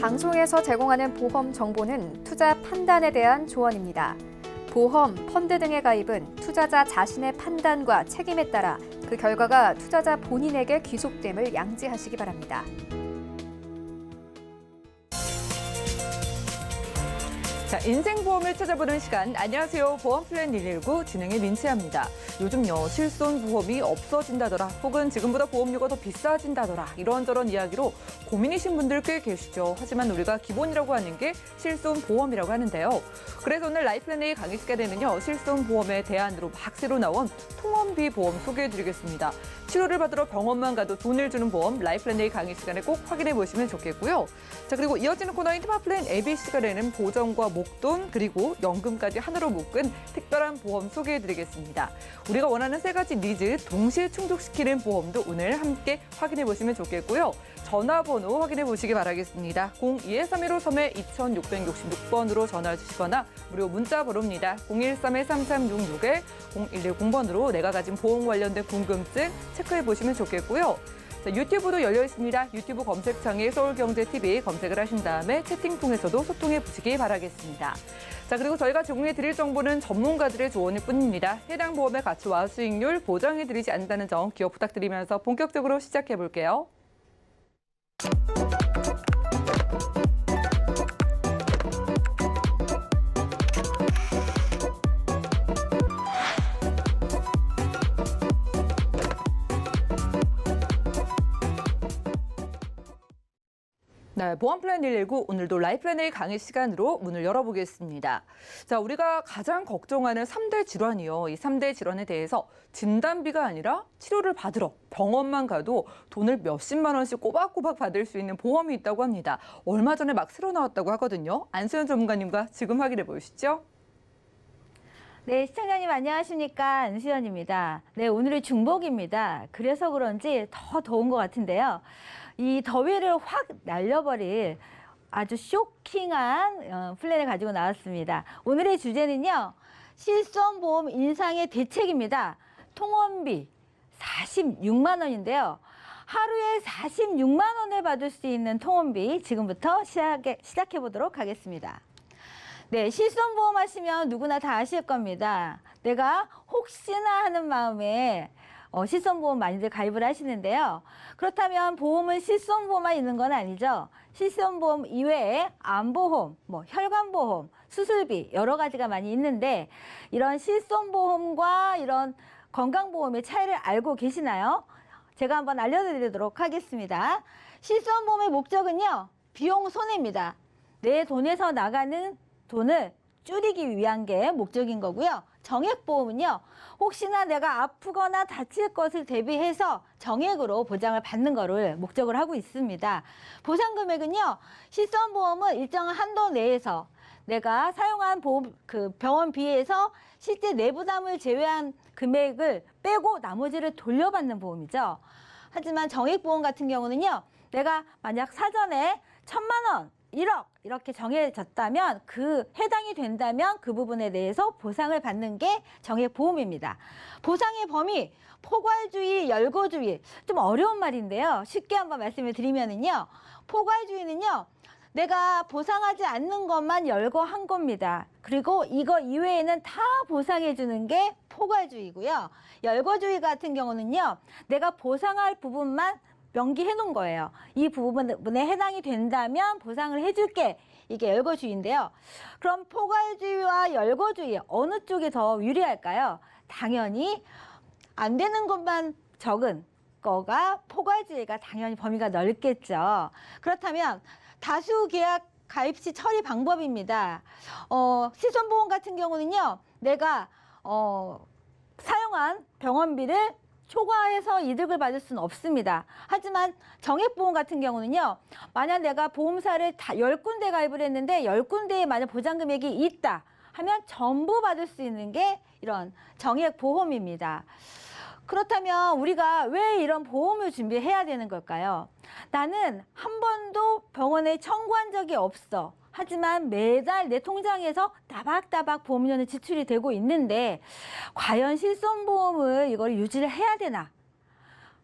방송에서 제공하는 보험 정보는 투자 판단에 대한 조언입니다. 보험, 펀드 등의 가입은 투자자 자신의 판단과 책임에 따라 그 결과가 투자자 본인에게 귀속됨을 양지하시기 바랍니다. 자, 인생보험을 찾아보는 시간. 안녕하세요. 보험플랜 119 진행의 민채아입니다. 요즘요, 실손보험이 없어진다더라, 혹은 지금보다 보험료가 더 비싸진다더라, 이런저런 이야기로 고민이신 분들 꽤 계시죠. 하지만 우리가 기본이라고 하는 게 실손보험이라고 하는데요. 그래서 오늘 라이플랜 A 강의 시간에는요, 실손보험의 대안으로 막 새로 나온 통원비 보험 소개해드리겠습니다. 치료를 받으러 병원만 가도 돈을 주는 보험, 라이플랜 A 강의 시간에 꼭 확인해 보시면 좋겠고요. 자, 그리고 이어지는 코너인 테마플랜 AB 시간에는 보정과 목돈, 그리고 연금까지 하나로 묶은 특별한 보험 소개해드리겠습니다. 우리가 원하는 세 가지 니즈 동시에 충족시키는 보험도 오늘 함께 확인해 보시면 좋겠고요. 전화번호 확인해 보시기 바라겠습니다. 0213-2666번으로 전화 주시거나 무료 문자 번호입니다. 013-3366에 0110번으로 내가 가진 보험 관련된 궁금증 체크해 보시면 좋겠고요. 자, 유튜브도 열려 있습니다. 유튜브 검색창에 서울경제TV 검색을 하신 다음에 채팅 통해서도 소통해 보시기 바라겠습니다. 자, 그리고 저희가 제공해 드릴 정보는 전문가들의 조언일 뿐입니다. 해당 보험의 가치와 수익률 보장해 드리지 않는다는 점 기억 부탁드리면서 본격적으로 시작해 볼게요. 네, 보험플랜 119 오늘도 라이플랜 A 강의 시간으로 문을 열어보겠습니다. 자, 우리가 가장 걱정하는 3대 질환이요. 이 3대 질환에 대해서 진단비가 아니라 치료를 받으러 병원만 가도 돈을 몇십만 원씩 꼬박꼬박 받을 수 있는 보험이 있다고 합니다. 얼마 전에 막 새로 나왔다고 하거든요. 안수연 전문가님과 지금 확인해 보시죠. 네, 시청자님 안녕하십니까? 안수연입니다. 네, 오늘은 중복입니다. 그래서 그런지 더 더운 것 같은데요. 이 더위를 확 날려버릴 아주 쇼킹한 플랜을 가지고 나왔습니다. 오늘의 주제는요, 실손보험 인상의 대책입니다. 통원비 46만 원인데요. 하루에 46만 원을 받을 수 있는 통원비 지금부터 시작해 보도록 하겠습니다. 네, 실손보험 하시면 누구나 다 아실 겁니다. 내가 혹시나 하는 마음에 실손보험 많이들 가입을 하시는데요. 그렇다면 보험은 실손보험만 있는 건 아니죠. 실손보험 이외에 암보험, 혈관보험, 수술비 여러 가지가 많이 있는데 이런 실손보험과 이런 건강보험의 차이를 알고 계시나요? 제가 한번 알려드리도록 하겠습니다. 실손보험의 목적은요, 비용 손해입니다. 내 돈에서 나가는 돈을 줄이기 위한 게 목적인 거고요. 정액보험은요, 혹시나 내가 아프거나 다칠 것을 대비해서 정액으로 보장을 받는 거를 목적으로 하고 있습니다. 보상 금액은요, 실손보험은 일정한 한도 내에서 내가 사용한 병원비에서 실제 내부담을 제외한 금액을 빼고 나머지를 돌려받는 보험이죠. 하지만 정액보험 같은 경우는요, 내가 만약 사전에 1,000만 원, 1억 이렇게 정해졌다면 해당이 된다면 그 부분에 대해서 보상을 받는 게 정액보험입니다. 보상의 범위, 포괄주의, 열거주의 좀 어려운 말인데요. 쉽게 한번 말씀을 드리면은요, 포괄주의는요, 내가 보상하지 않는 것만 열거한 겁니다. 그리고 이거 이외에는 다 보상해 주는 게 포괄주의고요. 열거주의 같은 경우는요, 내가 보상할 부분만 명기해 놓은 거예요. 이 부분에 해당이 된다면 보상을 해줄게. 이게 열거주의인데요. 그럼 포괄주의와 열거주의 어느 쪽이 더 유리할까요? 당연히 안 되는 것만 적은 거가 포괄주의가 당연히 범위가 넓겠죠. 그렇다면 다수 계약 가입 시 처리 방법입니다. 실손보험 같은 경우는요, 내가 사용한 병원비를 초과해서 이득을 받을 수는 없습니다. 하지만 정액보험 같은 경우는요, 만약 내가 보험사를 다 10군데 가입을 했는데 10군데에 만약 보장금액이 있다 하면 전부 받을 수 있는 게 이런 정액보험입니다. 그렇다면 우리가 왜 이런 보험을 준비해야 되는 걸까요? 나는 한 번도 병원에 청구한 적이 없어. 하지만 매달 내 통장에서 따박따박 보험료는 지출이 되고 있는데 과연 실손보험을 이걸 유지를 해야 되나?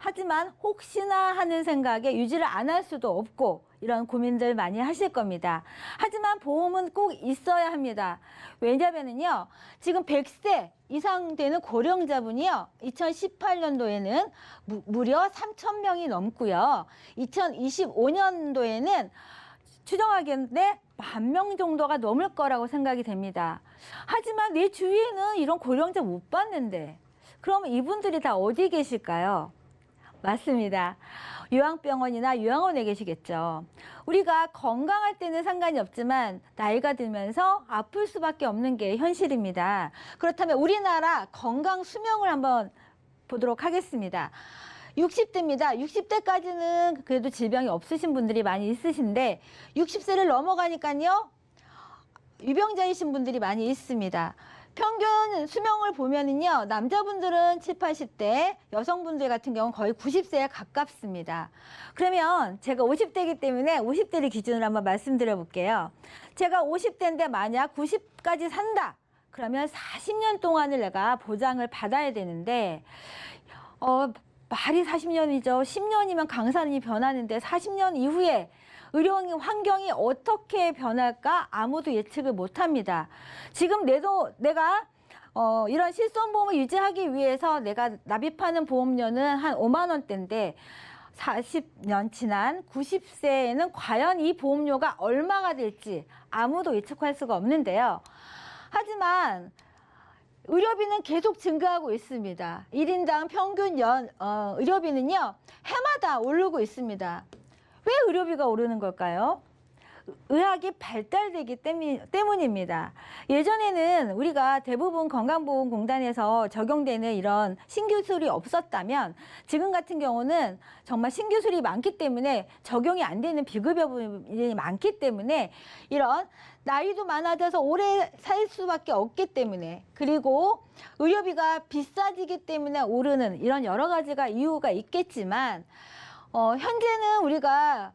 하지만 혹시나 하는 생각에 유지를 안 할 수도 없고 이런 고민들 많이 하실 겁니다. 하지만 보험은 꼭 있어야 합니다. 왜냐면은요, 지금 100세 이상 되는 고령자분이요, 2018년도에는 무려 3,000명이 넘고요, 2025년도에는 추정하기에 10,000명 정도가 넘을 거라고 생각이 됩니다. 하지만 내 주위에는 이런 고령자 못 봤는데, 그럼 이분들이 다 어디 계실까요? 맞습니다. 요양병원이나 요양원에 계시겠죠. 우리가 건강할 때는 상관이 없지만 나이가 들면서 아플 수밖에 없는 게 현실입니다. 그렇다면 우리나라 건강 수명을 한번 보도록 하겠습니다. 60대입니다. 60대까지는 그래도 질병이 없으신 분들이 많이 있으신데 60세를 넘어가니까요, 유병자이신 분들이 많이 있습니다. 평균 수명을 보면은요, 남자분들은 7, 80대, 여성분들 같은 경우는 거의 90세에 가깝습니다. 그러면 제가 50대이기 때문에 50대를 기준으로 한번 말씀드려 볼게요. 제가 50대인데 만약 90까지 산다. 그러면 40년 동안을 내가 보장을 받아야 되는데, 말이 40년이죠. 10년이면 강산이 변하는데 40년 이후에 의료 환경이 어떻게 변할까 아무도 예측을 못합니다. 지금 내가 이런 실손보험을 유지하기 위해서 내가 납입하는 보험료는 한 5만 원대인데 40년 지난 90세에는 과연 이 보험료가 얼마가 될지 아무도 예측할 수가 없는데요. 하지만 의료비는 계속 증가하고 있습니다. 1인당 평균 의료비는요, 해마다 오르고 있습니다. 왜 의료비가 오르는 걸까요? 의학이 발달되기 때문입니다. 예전에는 우리가 대부분 건강보험공단에서 적용되는 이런 신기술이 없었다면 지금 같은 경우는 정말 신기술이 많기 때문에 적용이 안 되는 비급여분이 많기 때문에 이런 나이도 많아져서 오래 살 수밖에 없기 때문에, 그리고 의료비가 비싸지기 때문에 오르는 이런 여러 가지가 이유가 있겠지만 현재는 우리가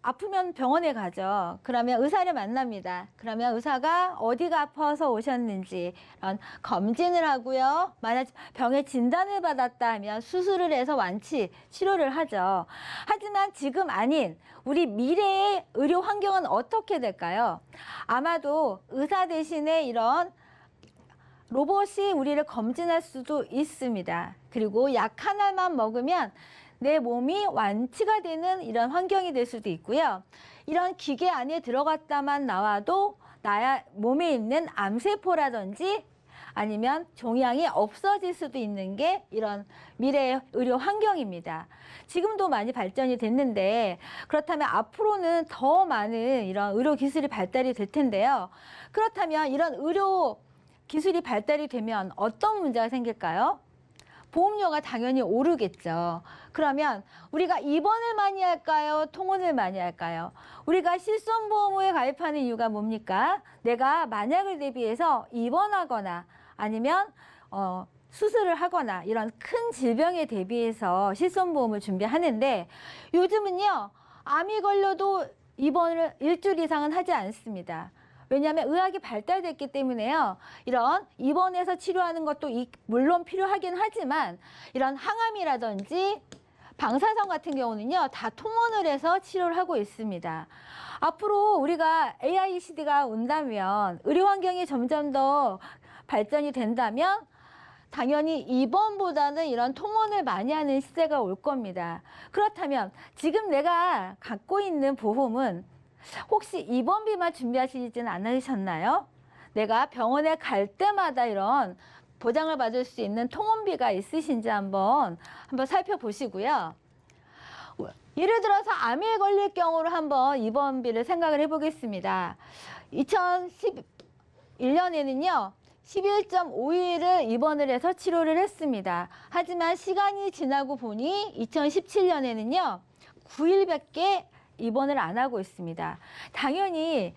아프면 병원에 가죠. 그러면 의사를 만납니다. 그러면 의사가 어디가 아파서 오셨는지 이런 검진을 하고요. 만약 병의 진단을 받았다 하면 수술을 해서 완치, 치료를 하죠. 하지만 지금 아닌 우리 미래의 의료 환경은 어떻게 될까요? 아마도 의사 대신에 이런 로봇이 우리를 검진할 수도 있습니다. 그리고 약 하나만 먹으면 내 몸이 완치가 되는 이런 환경이 될 수도 있고요. 이런 기계 안에 들어갔다만 나와도 나의 몸에 있는 암세포라든지 아니면 종양이 없어질 수도 있는 게 이런 미래의 의료 환경입니다. 지금도 많이 발전이 됐는데 그렇다면 앞으로는 더 많은 이런 의료 기술이 발달이 될 텐데요. 그렇다면 이런 의료 기술이 발달이 되면 어떤 문제가 생길까요? 보험료가 당연히 오르겠죠. 그러면 우리가 입원을 많이 할까요? 통원을 많이 할까요? 우리가 실손보험에 가입하는 이유가 뭡니까? 내가 만약을 대비해서 입원하거나 아니면 수술을 하거나 이런 큰 질병에 대비해서 실손보험을 준비하는데 요즘은요, 암이 걸려도 입원을 일주일 이상은 하지 않습니다. 왜냐하면 의학이 발달됐기 때문에요. 이런 입원해서 치료하는 것도 물론 필요하긴 하지만 이런 항암이라든지 방사선 같은 경우는요, 다 통원을 해서 치료를 하고 있습니다. 앞으로 우리가 AI 시대가 온다면 의료 환경이 점점 더 발전이 된다면 당연히 입원보다는 이런 통원을 많이 하는 시대가 올 겁니다. 그렇다면 지금 내가 갖고 있는 보험은 혹시 입원비만 준비하시지는 않으셨나요? 내가 병원에 갈 때마다 이런 보장을 받을 수 있는 통원비가 있으신지 한번 살펴보시고요. 예를 들어서 암에 걸릴 경우로 한번 입원비를 생각을 해보겠습니다. 2011년에는요. 11.5일을 입원을 해서 치료를 했습니다. 하지만 시간이 지나고 보니 2017년에는요. 9일밖에 입원을 안 하고 있습니다. 당연히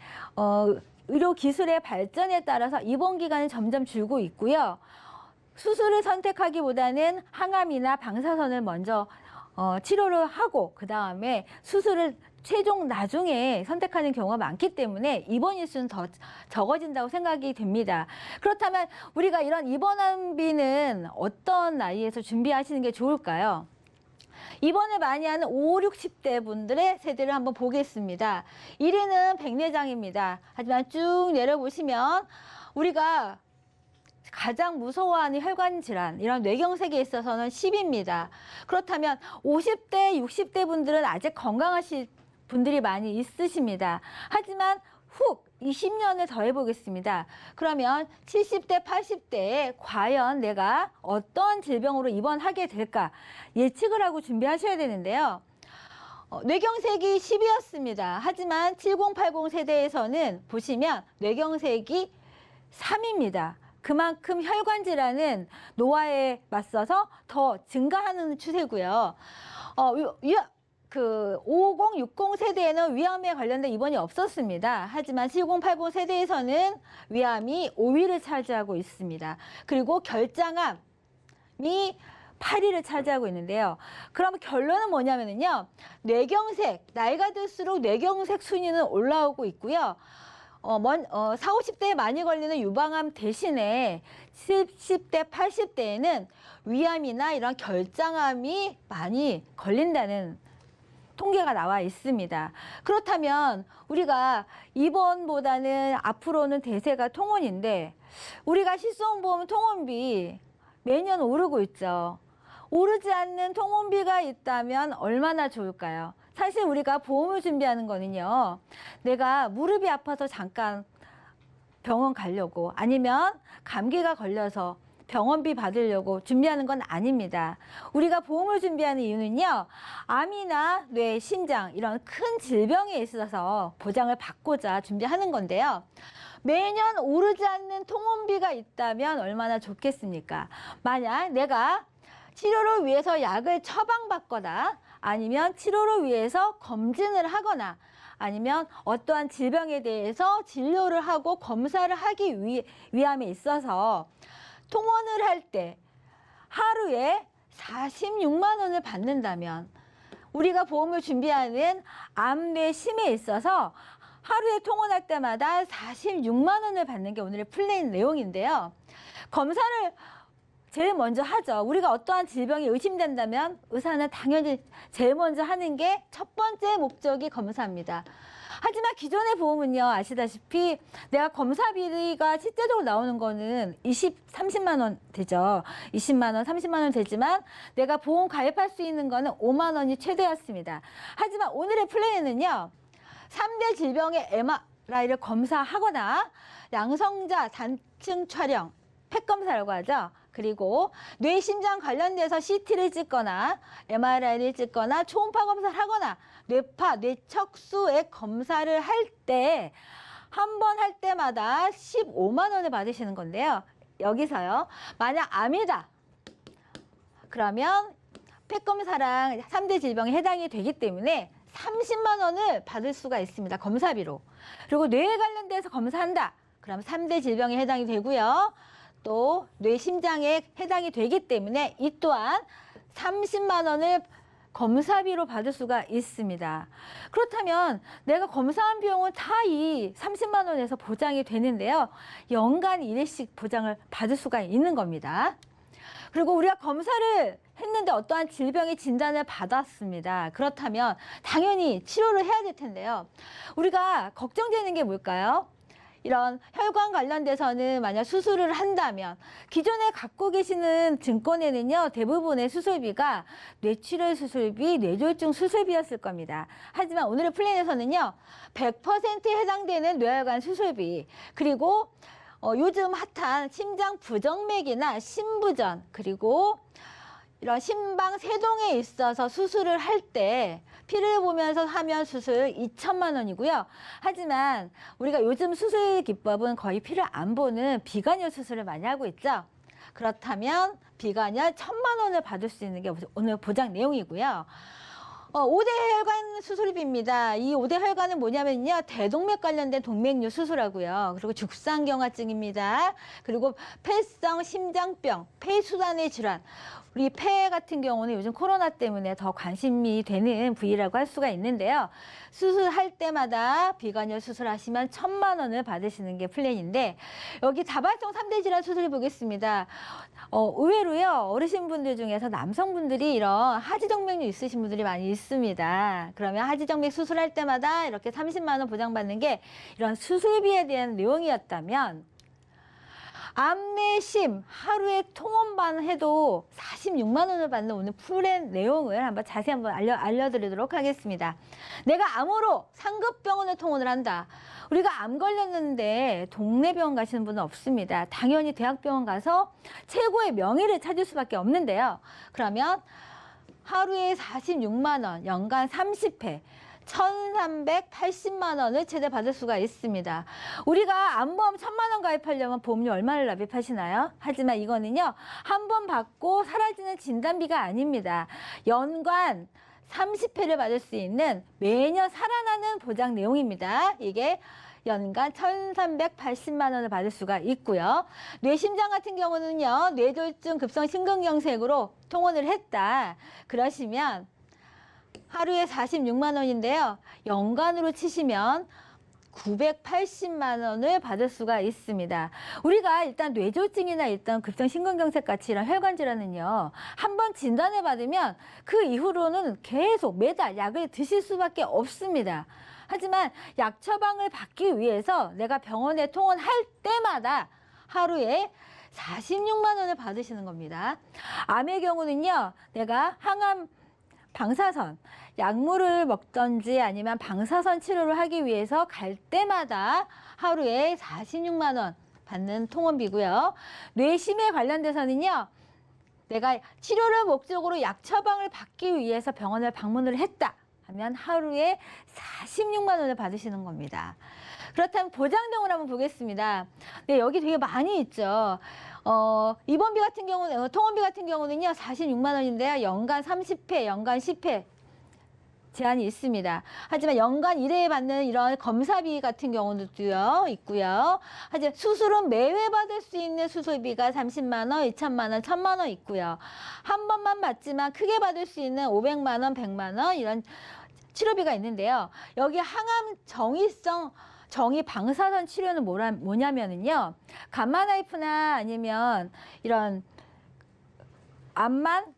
의료 기술의 발전에 따라서 입원 기간은 점점 줄고 있고요. 수술을 선택하기보다는 항암이나 방사선을 먼저 치료를 하고 그 다음에 수술을 최종 나중에 선택하는 경우가 많기 때문에 입원 일수는 더 적어진다고 생각이 됩니다. 그렇다면 우리가 이런 입원비는 어떤 나이에서 준비하시는 게 좋을까요? 입원을 많이 하는 5, 60대 분들의 세대를 한번 보겠습니다. 1위는 백내장입니다. 하지만 쭉 내려보시면 우리가 가장 무서워하는 혈관 질환, 이런 뇌경색에 있어서는 10입니다. 그렇다면 50대, 60대 분들은 아직 건강하실 분들이 많이 있으십니다. 하지만 훅 20년을 더 해보겠습니다. 그러면 70대, 80대에 과연 내가 어떤 질병으로 입원하게 될까 예측을 하고 준비하셔야 되는데요. 뇌경색이 10이었습니다. 하지만 7080 세대에서는 보시면 뇌경색이 3입니다. 그만큼 혈관 질환은 노화에 맞서서 더 증가하는 추세고요. 50, 60 세대에는 위암에 관련된 입원이 없었습니다. 하지만 70, 80 세대에서는 위암이 5위를 차지하고 있습니다. 그리고 결장암이 8위를 차지하고 있는데요. 그럼 결론은 뭐냐면요. 뇌경색, 나이가 들수록 뇌경색 순위는 올라오고 있고요. 40, 50대에 많이 걸리는 유방암 대신에 70대, 80대에는 위암이나 이런 결장암이 많이 걸린다는 통계가 나와 있습니다. 그렇다면 우리가 입원보다는 앞으로는 대세가 통원인데 우리가 실손보험 통원비 매년 오르고 있죠. 오르지 않는 통원비가 있다면 얼마나 좋을까요? 사실 우리가 보험을 준비하는 거는요. 내가 무릎이 아파서 잠깐 병원 가려고 아니면 감기가 걸려서 병원비 받으려고 준비하는 건 아닙니다. 우리가 보험을 준비하는 이유는요. 암이나 뇌, 심장 이런 큰 질병에 있어서 보장을 받고자 준비하는 건데요. 매년 오르지 않는 통원비가 있다면 얼마나 좋겠습니까? 만약 내가 치료를 위해서 약을 처방받거나 아니면 치료를 위해서 검진을 하거나 아니면 어떠한 질병에 대해서 진료를 하고 검사를 하기 위함에 있어서 통원을 할 때 하루에 46만 원을 받는다면 우리가 보험을 준비하는 암, 뇌, 심에 있어서 하루에 통원할 때마다 46만 원을 받는 게 오늘의 플랜 내용인데요. 검사를 제일 먼저 하죠. 우리가 어떠한 질병이 의심된다면 의사는 당연히 제일 먼저 하는 게 첫 번째 목적이 검사입니다. 하지만 기존의 보험은요, 아시다시피 내가 검사비가 실제적으로 나오는 거는 30만 원 되죠. 20만 원, 30만 원 되지만 내가 보험 가입할 수 있는 거는 5만 원이 최대였습니다. 하지만 오늘의 플랜에는요, 3대 질병의 MRI를 검사하거나 양성자 단층 촬영, 팩 검사라고 하죠. 그리고 뇌, 심장 관련돼서 CT를 찍거나 MRI를 찍거나 초음파 검사를 하거나 뇌파, 뇌척수의 검사를 할 때 한 번 할 때마다 15만 원을 받으시는 건데요. 여기서요. 만약 암이다. 그러면 팩 검사랑 3대 질병에 해당이 되기 때문에 30만 원을 받을 수가 있습니다. 검사비로. 그리고 뇌에 관련돼서 검사한다. 그럼 3대 질병에 해당이 되고요. 또 뇌, 심장에 해당이 되기 때문에 이 또한 30만 원을 검사비로 받을 수가 있습니다. 그렇다면 내가 검사한 비용은 다 이 30만 원에서 보장이 되는데요. 연간 1회씩 보장을 받을 수가 있는 겁니다. 그리고 우리가 검사를 했는데 어떠한 질병의 진단을 받았습니다. 그렇다면 당연히 치료를 해야 될 텐데요. 우리가 걱정되는 게 뭘까요? 이런 혈관 관련돼서는 만약 수술을 한다면 기존에 갖고 계시는 증권에는요, 대부분의 수술비가 뇌출혈 수술비, 뇌졸중 수술비였을 겁니다. 하지만 오늘의 플랜에서는요, 100%에 해당되는 뇌혈관 수술비, 그리고 요즘 핫한 심장 부정맥이나 심부전, 그리고 이런 심방 세동에 있어서 수술을 할 때 피를 보면서 하면 수술 2천만 원이고요. 하지만 우리가 요즘 수술 기법은 거의 피를 안 보는 비관혈 수술을 많이 하고 있죠. 그렇다면 비관혈 1,000만 원을 받을 수 있는 게 오늘 보장 내용이고요. 5대 혈관 수술비입니다. 이 5대 혈관은 뭐냐면요. 대동맥 관련된 동맥류 수술하고요. 그리고 죽상경화증입니다. 그리고 폐성 심장병, 폐수단의 질환. 우리 폐 같은 경우는 요즘 코로나 때문에 더 관심이 되는 부위라고 할 수가 있는데요. 수술할 때마다 비관절 수술하시면 1,000만 원을 받으시는 게 플랜인데, 여기 다발성 3대 질환 수술 보겠습니다. 의외로요, 어르신분들 중에서 남성분들이 이런 하지정맥류 있으신 분들이 많이 있습니다. 그러면 하지정맥 수술할 때마다 이렇게 30만 원 보장받는 게 이런 수술비에 대한 내용이었다면, 암내심 하루에 통원반 해도 46만 원을 받는 오늘 플랜 내용을 한번 자세히 한번 알려드리도록 하겠습니다. 내가 암으로 상급병원을 통원을 한다. 우리가 암 걸렸는데 동네 병원 가시는 분은 없습니다. 당연히 대학병원 가서 최고의 명의를 찾을 수밖에 없는데요. 그러면 하루에 46만 원, 연간 30회. 1,380만 원을 최대 받을 수가 있습니다. 우리가 암보험 1,000만 원 가입하려면 보험료 얼마를 납입하시나요? 하지만 이거는요, 한 번 받고 사라지는 진단비가 아닙니다. 연간 30회를 받을 수 있는 매년 살아나는 보장 내용입니다. 이게 연간 1,380만 원을 받을 수가 있고요. 뇌심장 같은 경우는요, 뇌졸중 급성 심근경색으로 통원을 했다. 그러시면 하루에 46만 원인데요. 연간으로 치시면 980만 원을 받을 수가 있습니다. 우리가 일단 뇌졸중이나 일단 급성 심근경색 같이 이런 혈관 질환은요, 한번 진단을 받으면 그 이후로는 계속 매달 약을 드실 수밖에 없습니다. 하지만 약 처방을 받기 위해서 내가 병원에 통원할 때마다 하루에 46만 원을 받으시는 겁니다. 암의 경우는요, 내가 항암 방사선, 약물을 먹던지 아니면 방사선 치료를 하기 위해서 갈 때마다 하루에 46만 원 받는 통원비고요. 뇌심에 관련돼서는요, 내가 치료를 목적으로 약 처방을 받기 위해서 병원을 방문을 했다 하면 하루에 46만 원을 받으시는 겁니다. 그렇다면 보장내용을 한번 보겠습니다. 네, 여기 되게 많이 있죠. 입원비 같은 경우는, 통원비 같은 경우는요, 46만 원인데요. 연간 30회, 연간 10회 제한이 있습니다. 하지만 연간 1회에 받는 이런 검사비 같은 경우도 있고요. 하지만 수술은 매회 받을 수 있는 수술비가 30만 원, 2천만 원, 1,000만 원 있고요. 한 번만 받지만 크게 받을 수 있는 500만 원, 100만 원 이런 치료비가 있는데요. 여기 항암 정의 방사선 치료는 뭐냐면은요, 감마 나이프나 아니면 이런 암만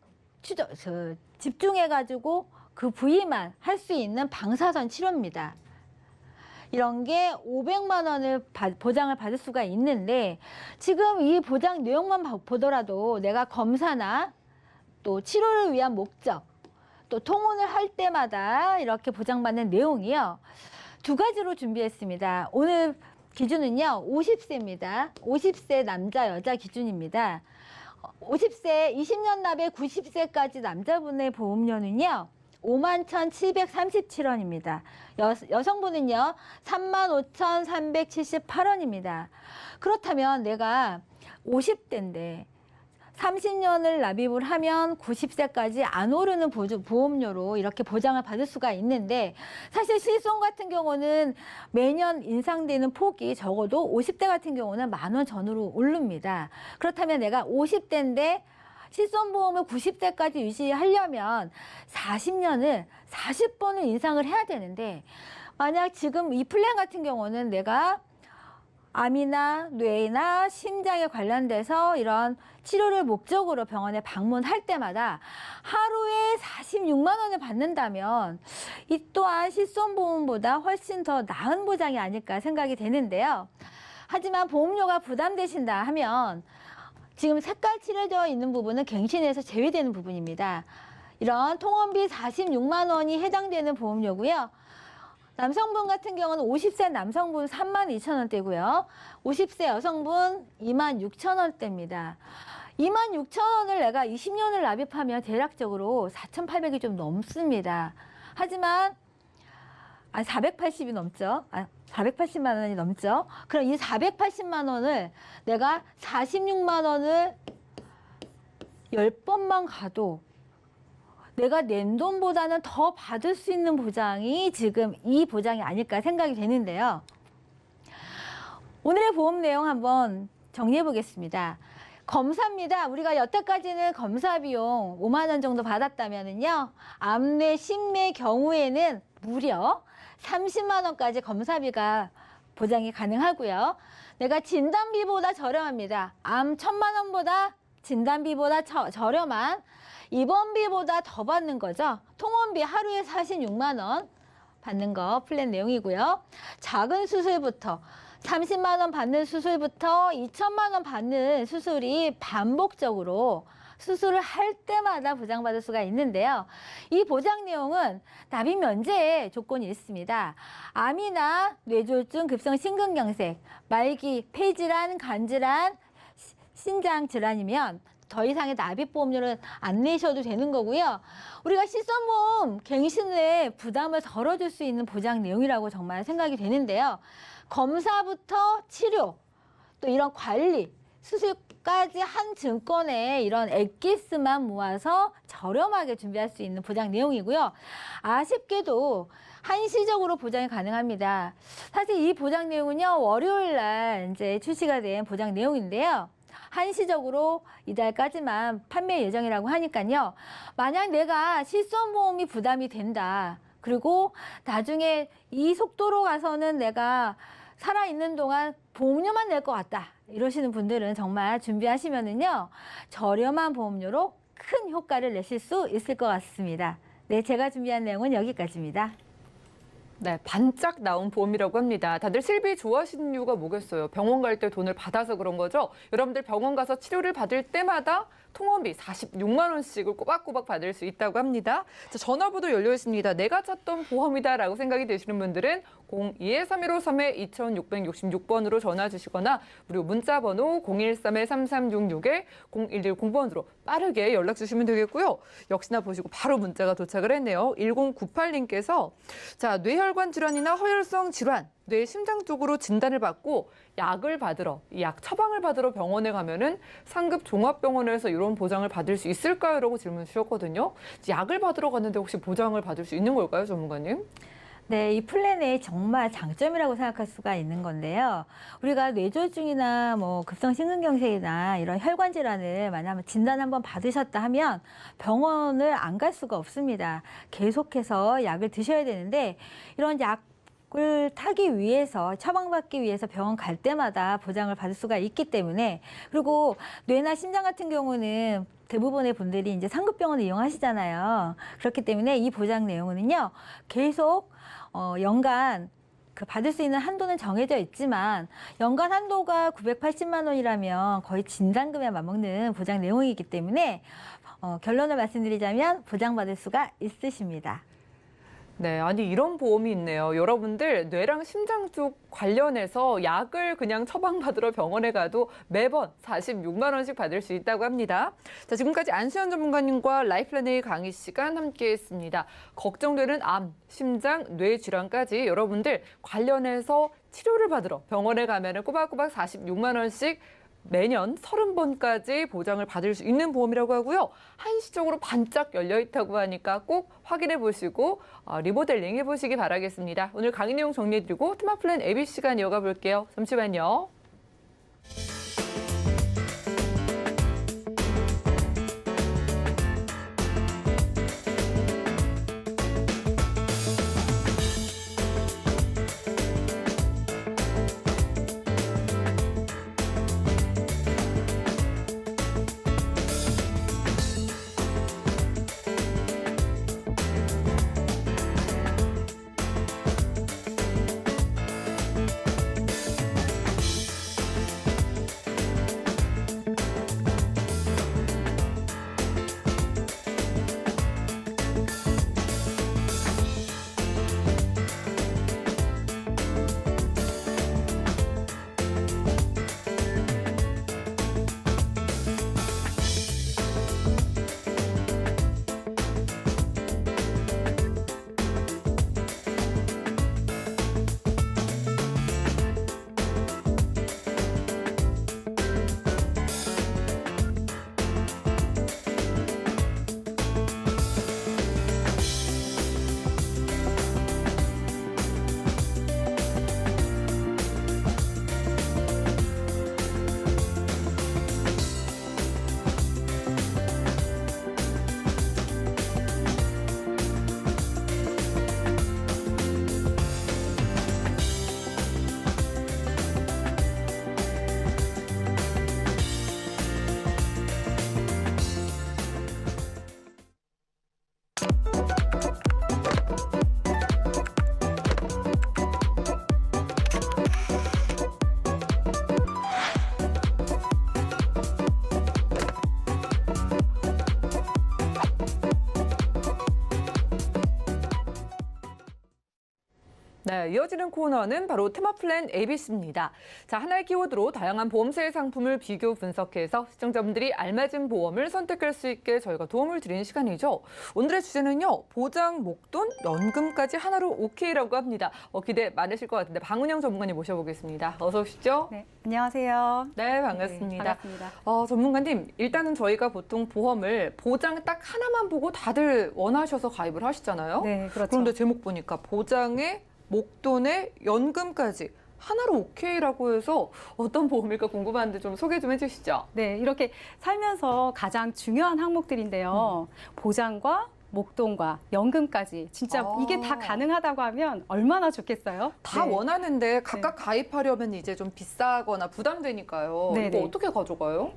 집중해가지고 그 부위만 할 수 있는 방사선 치료입니다. 이런 게 500만 원을 보장을 받을 수가 있는데, 지금 이 보장 내용만 보더라도 내가 검사나 또 치료를 위한 목적, 또 통원을 할 때마다 이렇게 보장받는 내용이요, 2가지로 준비했습니다. 오늘 기준은요, 50세입니다. 50세 남자, 여자 기준입니다. 50세, 20년 납에 90세까지 남자분의 보험료는요, 51,737원입니다. 여성분은요, 35,378원입니다. 그렇다면 내가 50대인데 30년을 납입을 하면 90세까지 안 오르는 보험료로 이렇게 보장을 받을 수가 있는데, 사실 실손 같은 경우는 매년 인상되는 폭이 적어도 50대 같은 경우는 10,000원 전후로 오릅니다. 그렇다면 내가 50대인데 실손보험을 90세까지 유지하려면 40년을 40번을 인상을 해야 되는데, 만약 지금 이 플랜 같은 경우는 내가 암이나 뇌나 심장에 관련돼서 이런 치료를 목적으로 병원에 방문할 때마다 하루에 46만 원을 받는다면 이 또한 실손보험보다 훨씬 더 나은 보장이 아닐까 생각이 되는데요. 하지만 보험료가 부담되신다 하면 지금 색깔 칠해져 있는 부분은 갱신에서 제외되는 부분입니다. 이런 통원비 46만 원이 해당되는 보험료고요. 남성분 같은 경우는 50세 남성분 32,000원대고요. 50세 여성분 26,000원대입니다. 26,000원을 내가 20년을 납입하면 대략적으로 4,800이 좀 넘습니다. 하지만 480이 넘죠. 480만 원이 넘죠. 그럼 이 480만 원을 내가 46만 원을 10번만 가도 내가 낸 돈보다는 더 받을 수 있는 보장이 지금 이 보장이 아닐까 생각이 되는데요. 오늘의 보험 내용 한번 정리해 보겠습니다. 검사입니다. 우리가 여태까지는 검사 비용 5만 원 정도 받았다면은요. 암,뇌, 심뇌 경우에는 무려 30만 원까지 검사비가 보장이 가능하고요. 내가 진단비보다 저렴합니다. 암 1,000만 원보다 진단비보다 저렴한 입원비보다 더 받는 거죠. 통원비 하루에 46만 원 받는 거 플랜 내용이고요. 작은 수술부터 30만 원 받는 수술부터 2천만 원 받는 수술이 반복적으로 수술을 할 때마다 보장받을 수가 있는데요. 이 보장 내용은 납입 면제의 조건이 있습니다. 암이나 뇌졸중, 급성 심근경색, 말기, 폐질환, 간질환, 신장 질환이면 더 이상의 납입 보험료는 안 내셔도 되는 거고요. 우리가 실손보험 갱신의 부담을 덜어줄 수 있는 보장 내용이라고 정말 생각이 되는데요. 검사부터 치료, 또 이런 관리, 수술까지 한 증권에 이런 엑기스만 모아서 저렴하게 준비할 수 있는 보장 내용이고요. 아쉽게도 한시적으로 보장이 가능합니다. 사실 이 보장 내용은요, 월요일 날 이제 출시가 된 보장 내용인데요. 한시적으로 이달까지만 판매 예정이라고 하니까요. 만약 내가 실손보험이 부담이 된다. 그리고 나중에 이 속도로 가서는 내가 살아있는 동안 보험료만 낼 것 같다. 이러시는 분들은 정말 준비하시면은요. 저렴한 보험료로 큰 효과를 내실 수 있을 것 같습니다. 네, 제가 준비한 내용은 여기까지입니다. 네, 반짝 나온 보험이라고 합니다. 다들 실비 좋아하시는 이유가 뭐겠어요? 병원 갈 때 돈을 받아서 그런 거죠? 여러분들 병원 가서 치료를 받을 때마다 통원비 46만 원씩을 꼬박꼬박 받을 수 있다고 합니다. 자, 전화부도 열려 있습니다. 내가 찾던 보험이다라고 생각이 되시는 분들은 02-315-2666번으로 전화 주시거나 무료 문자 번호 013-3366-0110번으로 빠르게 연락 주시면 되겠고요. 역시나 보시고 바로 문자가 도착을 했네요. 1098님께서 자, 뇌혈관 질환이나 허혈성 질환, 뇌 심장 쪽으로 진단을 받고 약을 받으러, 약 처방을 받으러 병원에 가면은 상급 종합병원에서 이런 보장을 받을 수 있을까요? 라고 질문 주셨거든요. 약을 받으러 갔는데 혹시 보장을 받을 수 있는 걸까요, 전문가님? 네, 이 플랜의 정말 장점이라고 생각할 수가 있는 건데요. 우리가 뇌졸중이나 뭐 급성 심근경색이나 이런 혈관 질환을 만약 진단 한번 받으셨다 하면 병원을 안 갈 수가 없습니다. 계속해서 약을 드셔야 되는데 이런 약을 타기 위해서 처방받기 위해서 병원 갈 때마다 보장을 받을 수가 있기 때문에 그리고 뇌나 심장 같은 경우는 대부분의 분들이 이제 상급병원을 이용하시잖아요. 그렇기 때문에 이 보장 내용은요 계속 연간 그 받을 수 있는 한도는 정해져 있지만 연간 한도가 980만 원이라면 거의 진단금에 맞먹는 보장 내용이기 때문에 결론을 말씀드리자면 보장받을 수가 있으십니다. 네, 아니 이런 보험이 있네요. 여러분들 뇌랑 심장 쪽 관련해서 약을 그냥 처방받으러 병원에 가도 매번 46만 원씩 받을 수 있다고 합니다. 자, 지금까지 안수현 전문가님과 라이플랜의 강의 시간 함께했습니다. 걱정되는 암, 심장, 뇌 질환까지 여러분들 관련해서 치료를 받으러 병원에 가면은 꼬박꼬박 46만 원씩 매년 30번까지 보장을 받을 수 있는 보험이라고 하고요. 한시적으로 반짝 열려 있다고 하니까 꼭 확인해 보시고 리모델링 해보시기 바라겠습니다. 오늘 강의 내용 정리해드리고 테마플랜 앱 시간 이어가 볼게요. 잠시만요. 네, 이어지는 코너는 바로 테마플랜 ABC입니다. 자, 하나의 키워드로 다양한 보험사의 상품을 비교 분석해서 시청자분들이 알맞은 보험을 선택할 수 있게 저희가 도움을 드리는 시간이죠. 오늘의 주제는요, 보장, 목돈, 연금까지 하나로 오케이라고 합니다. 기대 많으실 것 같은데 방은영 전문가님 모셔보겠습니다. 어서 오시죠. 네, 안녕하세요. 네, 반갑습니다. 네, 반갑습니다. 전문가님, 일단은 저희가 보통 보험을 보장 딱 하나만 보고 다들 원하셔서 가입을 하시잖아요. 네, 그렇죠. 그런데 제목 보니까 보장에 목돈에 연금까지 하나로 오케이라고 해서 어떤 보험일까 궁금한데 좀 소개 좀 해주시죠. 네, 이렇게 살면서 가장 중요한 항목들인데요. 보장과 목돈과 연금까지 진짜 이게 다 가능하다고 하면 얼마나 좋겠어요? 다 네. 원하는데 각각 가입하려면 이제 좀 비싸거나 부담되니까요. 네, 이거 네. 어떻게 가져가요?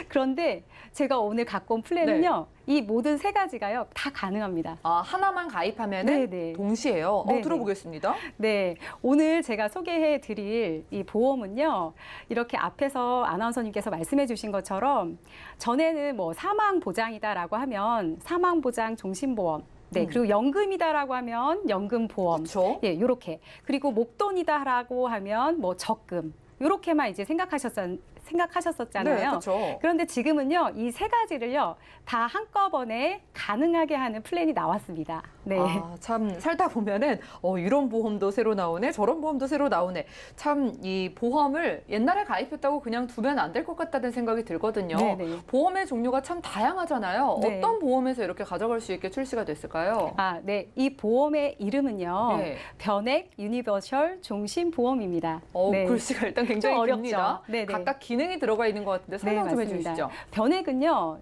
그런데 제가 오늘 갖고 온 플랜은요. 이 모든 세 가지가요. 다 가능합니다. 하나만 가입하면 네, 네. 동시에요. 네, 네. 들어보겠습니다. 네, 오늘 제가 소개해 드릴 이 보험은요, 이렇게 앞에서 아나운서님께서 말씀해 주신 것처럼 전에는 뭐 사망 보장이다라고 하면 사망 보장 종신보험, 네, 그리고 연금이다라고 하면 연금보험, 그렇죠. 예, 요렇게. 그리고 목돈이다라고 하면 뭐 적금, 요렇게만 이제 생각하셨었잖아요. 네, 그렇죠. 그런데 지금은요, 이 세 가지를요, 다 한꺼번에 가능하게 하는 플랜이 나왔습니다. 네. 참 살다 보면은 이런 보험도 새로 나오네, 저런 보험도 새로 나오네. 참 이 보험을 옛날에 가입했다고 그냥 두면 안 될 것 같다는 생각이 들거든요. 네네. 보험의 종류가 참 다양하잖아요. 네. 어떤 보험에서 이렇게 가져갈 수 있게 출시가 됐을까요? 네. 이 보험의 이름은요, 네. 변액 유니버셜 종신보험입니다. 네. 글씨가 일단 굉장히 좀 어렵죠. 깁니다. 네네. 각각 기능이 들어가 있는 것 같은데 설명 좀 맞습니다. 해주시죠. 변액은요,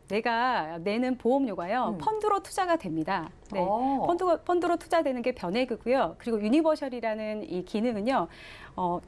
내가 내는 보험료가요, 펀드로 투자가 됩니다. 네. 펀드로 투자되는 게 변액이고요. 그리고 유니버셜이라는 이 기능은요,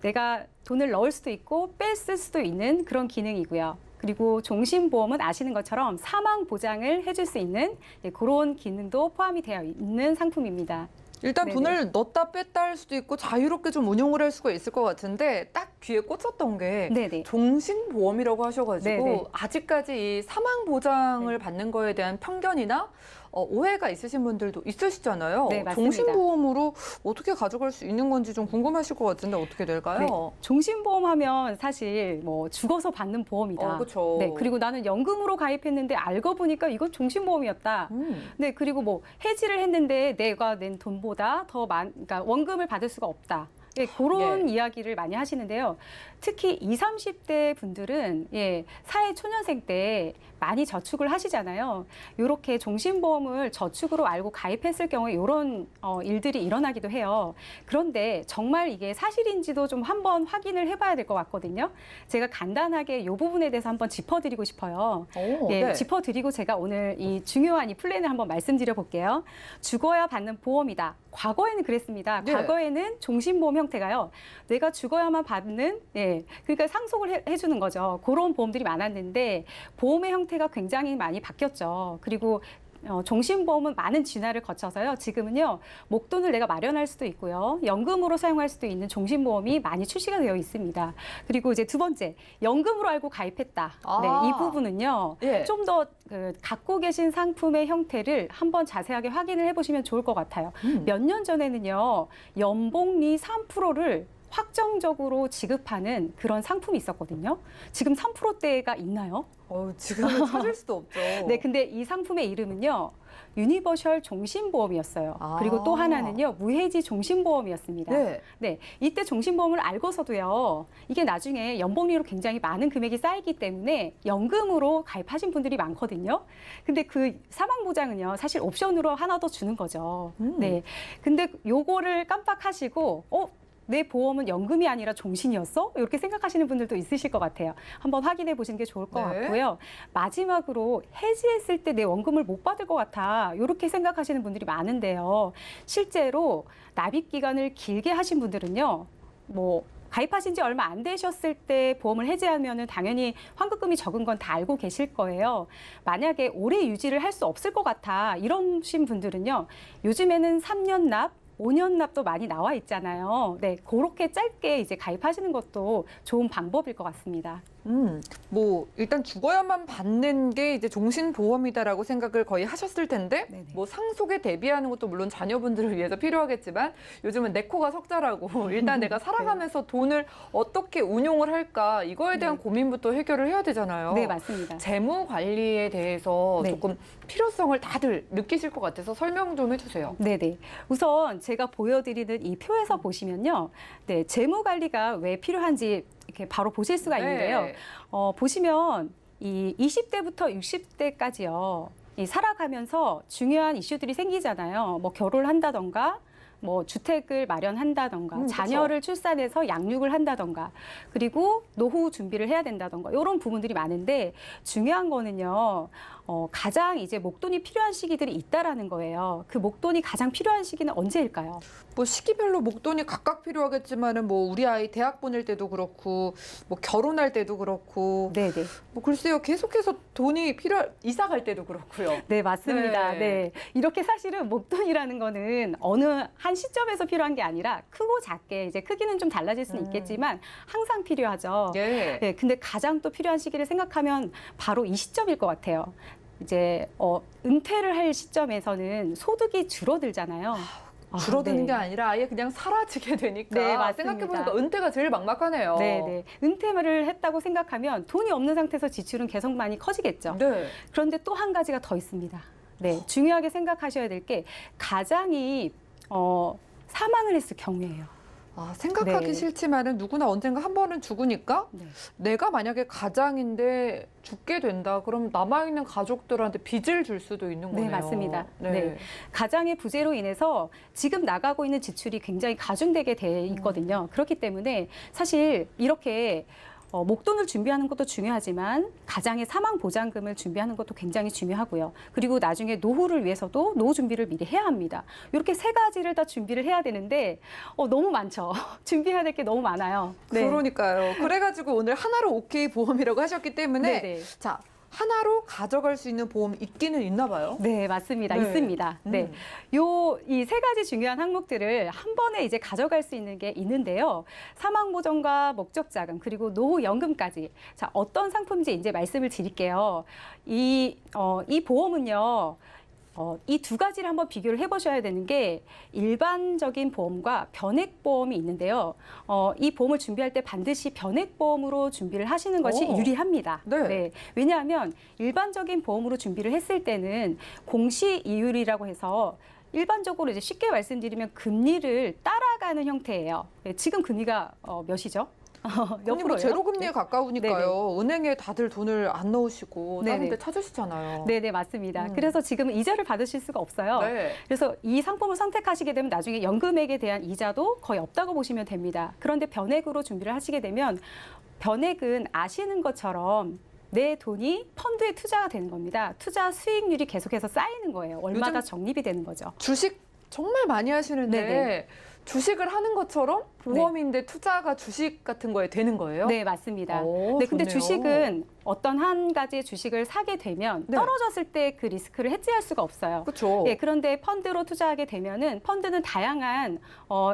내가 돈을 넣을 수도 있고 뺄 수도 있는 그런 기능이고요. 그리고 종신보험은 아시는 것처럼 사망 보장을 해줄 수 있는 그런 기능도 포함이 되어 있는 상품입니다. 일단 네네. 돈을 넣었다 뺐다 할 수도 있고 자유롭게 좀 운용을 할 수가 있을 것 같은데 딱 귀에 꽂혔던 게 네네. 종신보험이라고 하셔가지고 네네. 아직까지 이 사망 보장을 받는 거에 대한 편견이나 오해가 있으신 분들도 있으시잖아요. 네, 맞습니다. 종신보험으로 어떻게 가져갈 수 있는 건지 좀 궁금하실 것 같은데 어떻게 될까요? 네. 종신보험 하면 사실 뭐 죽어서 받는 보험이다. 그렇죠. 네, 그리고 나는 연금으로 가입했는데 알고 보니까 이건 종신보험이었다. 네, 그리고 뭐 해지를 했는데 내가 낸 돈보다 그러니까 원금을 받을 수가 없다. 예, 그런 이야기를 많이 하시는데요. 특히 20, 30대 분들은 사회 초년생 때 많이 저축을 하시잖아요. 이렇게 종신보험을 저축으로 알고 가입했을 경우에 이런 일들이 일어나기도 해요. 그런데 정말 이게 사실인지도 좀 한번 확인을 해봐야 될 것 같거든요. 제가 간단하게 이 부분에 대해서 한번 짚어드리고 싶어요. 네. 짚어드리고 제가 오늘 이 중요한 이 플랜을 한번 말씀드려 볼게요. 죽어야 받는 보험이다. 과거에는 그랬습니다. 네. 과거에는 종신보험 형태가요. 내가 죽어야만 받는, 그러니까 상속을 해주는 거죠. 그런 보험들이 많았는데 보험의 형태가 굉장히 많이 바뀌었죠. 그리고 종신보험은 많은 진화를 거쳐서요. 지금은요, 목돈을 내가 마련할 수도 있고요. 연금으로 사용할 수도 있는 종신보험이 많이 출시가 되어 있습니다. 그리고 이제 두 번째, 연금으로 알고 가입했다. 네, 이 부분은요, 좀 더 갖고 계신 상품의 형태를 한번 자세하게 확인을 해보시면 좋을 것 같아요. 몇 년 전에는요, 연복리 3%를 확정적으로 지급하는 그런 상품이 있었거든요. 지금 3%대가 있나요? 지금은 찾을 수도 없죠. 네, 근데 이 상품의 이름은요, 유니버셜 종신보험이었어요. 그리고 또 하나는요, 무해지 종신보험이었습니다. 네, 이때 종신보험을 알고서도요, 이게 나중에 연복리로 굉장히 많은 금액이 쌓이기 때문에 연금으로 가입하신 분들이 많거든요. 근데 그 사망보장은요, 사실 옵션으로 하나 더 주는 거죠. 네, 근데 요거를 깜빡하시고, 내 보험은 연금이 아니라 종신이었어? 이렇게 생각하시는 분들도 있으실 것 같아요. 한번 확인해 보시는 게 좋을 것 같고요. 마지막으로 해지했을 때 내 원금을 못 받을 것 같아. 이렇게 생각하시는 분들이 많은데요. 실제로 납입 기간을 길게 하신 분들은요. 가입하신 지 얼마 안 되셨을 때 보험을 해지하면은 당연히 환급금이 적은 건 다 알고 계실 거예요. 만약에 오래 유지를 할 수 없을 것 같아. 이러신 분들은요. 요즘에는 3년 납, 5년 납도 많이 나와 있잖아요. 네, 그렇게 짧게 이제 가입하시는 것도 좋은 방법일 것 같습니다. 뭐 일단 죽어야만 받는 게 이제 종신보험이다라고 생각을 거의 하셨을 텐데 네네. 뭐 상속에 대비하는 것도 물론 자녀분들을 위해서 필요하겠지만 요즘은 내 코가 석자라고 일단 내가 살아가면서 돈을 어떻게 운용을 할까 이거에 대한 고민부터 해결을 해야 되잖아요. 네, 맞습니다. 재무 관리에 대해서 네. 조금 필요성을 다들 느끼실 것 같아서 설명 좀 해주세요. 네네. 우선 제가 보여드리는 이 표에서 보시면요. 네, 재무 관리가 왜 필요한지 이렇게 바로 보실 수가 있는데요. 네. 보시면 이 20대부터 60대까지요. 이 살아가면서 중요한 이슈들이 생기잖아요. 뭐 결혼을 한다던가, 뭐 주택을 마련한다던가, 자녀를 출산해서 양육을 한다던가, 그리고 노후 준비를 해야 된다던가 이런 부분들이 많은데 중요한 거는요. 가장 이제 목돈이 필요한 시기들이 있다라는 거예요. 그 목돈이 가장 필요한 시기는 언제일까요? 뭐 시기별로 목돈이 각각 필요하겠지만은 뭐 우리 아이 대학 보낼 때도 그렇고 뭐 결혼할 때도 그렇고 네네. 뭐 글쎄요 계속해서 돈이 이사 갈 때도 그렇고요. 네, 맞습니다. 네. 네. 이렇게 사실은 목돈이라는 거는 어느 한 시점에서 필요한 게 아니라 크고 작게 이제 크기는 좀 달라질 수는 있겠지만 항상 필요하죠. 예. 네, 근데 가장 또 필요한 시기를 생각하면 바로 이 시점일 것 같아요. 이제 은퇴를 할 시점에서는 소득이 줄어들잖아요. 줄어드는 네. 게 아니라 아예 그냥 사라지게 되니까 네, 맞습니다. 생각해보니까 은퇴가 제일 막막하네요. 네, 네. 은퇴를 했다고 생각하면 돈이 없는 상태에서 지출은 계속 많이 커지겠죠. 네. 그런데 또 한 가지가 더 있습니다. 네, 중요하게 생각하셔야 될 게 가장이 사망을 했을 경우예요. 생각하기 네. 싫지만은 누구나 언젠가 한 번은 죽으니까 네. 내가 만약에 가장인데 죽게 된다. 그럼 남아있는 가족들한테 빚을 줄 수도 있는 거네요. 네, 맞습니다. 네. 네. 가장의 부재로 인해서 지금 나가고 있는 지출이 굉장히 가중되게 돼 있거든요. 그렇기 때문에 사실 이렇게 목돈을 준비하는 것도 중요하지만 가장의 사망 보장금을 준비하는 것도 굉장히 중요하고요. 그리고 나중에 노후를 위해서도 노후 준비를 미리 해야 합니다. 이렇게 세 가지를 다 준비를 해야 되는데 너무 많죠. 준비해야 될 게 너무 많아요. 네. 그러니까요. 그래가지고 오늘 하나로 오케이 보험이라고 하셨기 때문에 네네. 자 하나로 가져갈 수 있는 보험 있기는 있나 봐요. 네, 맞습니다. 네. 있습니다. 네. 이 세 가지 중요한 항목들을 한 번에 이제 가져갈 수 있는 게 있는데요. 사망보전과 목적자금, 그리고 노후연금까지. 자, 어떤 상품인지 이제 말씀을 드릴게요. 이 보험은요. 이 두 가지를 한번 비교를 해보셔야 되는 게 일반적인 보험과 변액보험이 있는데요. 이 보험을 준비할 때 반드시 변액보험으로 준비를 하시는 것이 유리합니다. 네. 왜냐하면 일반적인 보험으로 준비를 했을 때는 공시이율이라고 해서 일반적으로 이제 쉽게 말씀드리면 금리를 따라가는 형태예요. 네, 지금 금리가 몇이죠? 몇 뭐 프로예요? 제로 금리에 네. 가까우니까요. 은행에 다들 돈을 안 넣으시고 다른 네네. 데 찾으시잖아요. 네네, 맞습니다. 그래서 지금 이자를 받으실 수가 없어요. 네. 그래서 이 상품을 선택하시게 되면 나중에 연금액에 대한 이자도 거의 없다고 보시면 됩니다. 그런데 변액으로 준비를 하시게 되면 변액은 아시는 것처럼 내 돈이 펀드에 투자가 되는 겁니다. 투자 수익률이 계속해서 쌓이는 거예요. 월마다 요즘 적립이 되는 거죠. 주식 정말 많이 하시는데 네네. 주식을 하는 것처럼 보험인데 투자가 주식 같은 거에 되는 거예요? 네, 맞습니다. 오, 네, 근데 좋네요. 주식은 어떤 한 가지의 주식을 사게 되면 네. 떨어졌을 때 그 리스크를 해지할 수가 없어요. 그렇죠. 네, 그런데 펀드로 투자하게 되면은 펀드는 다양한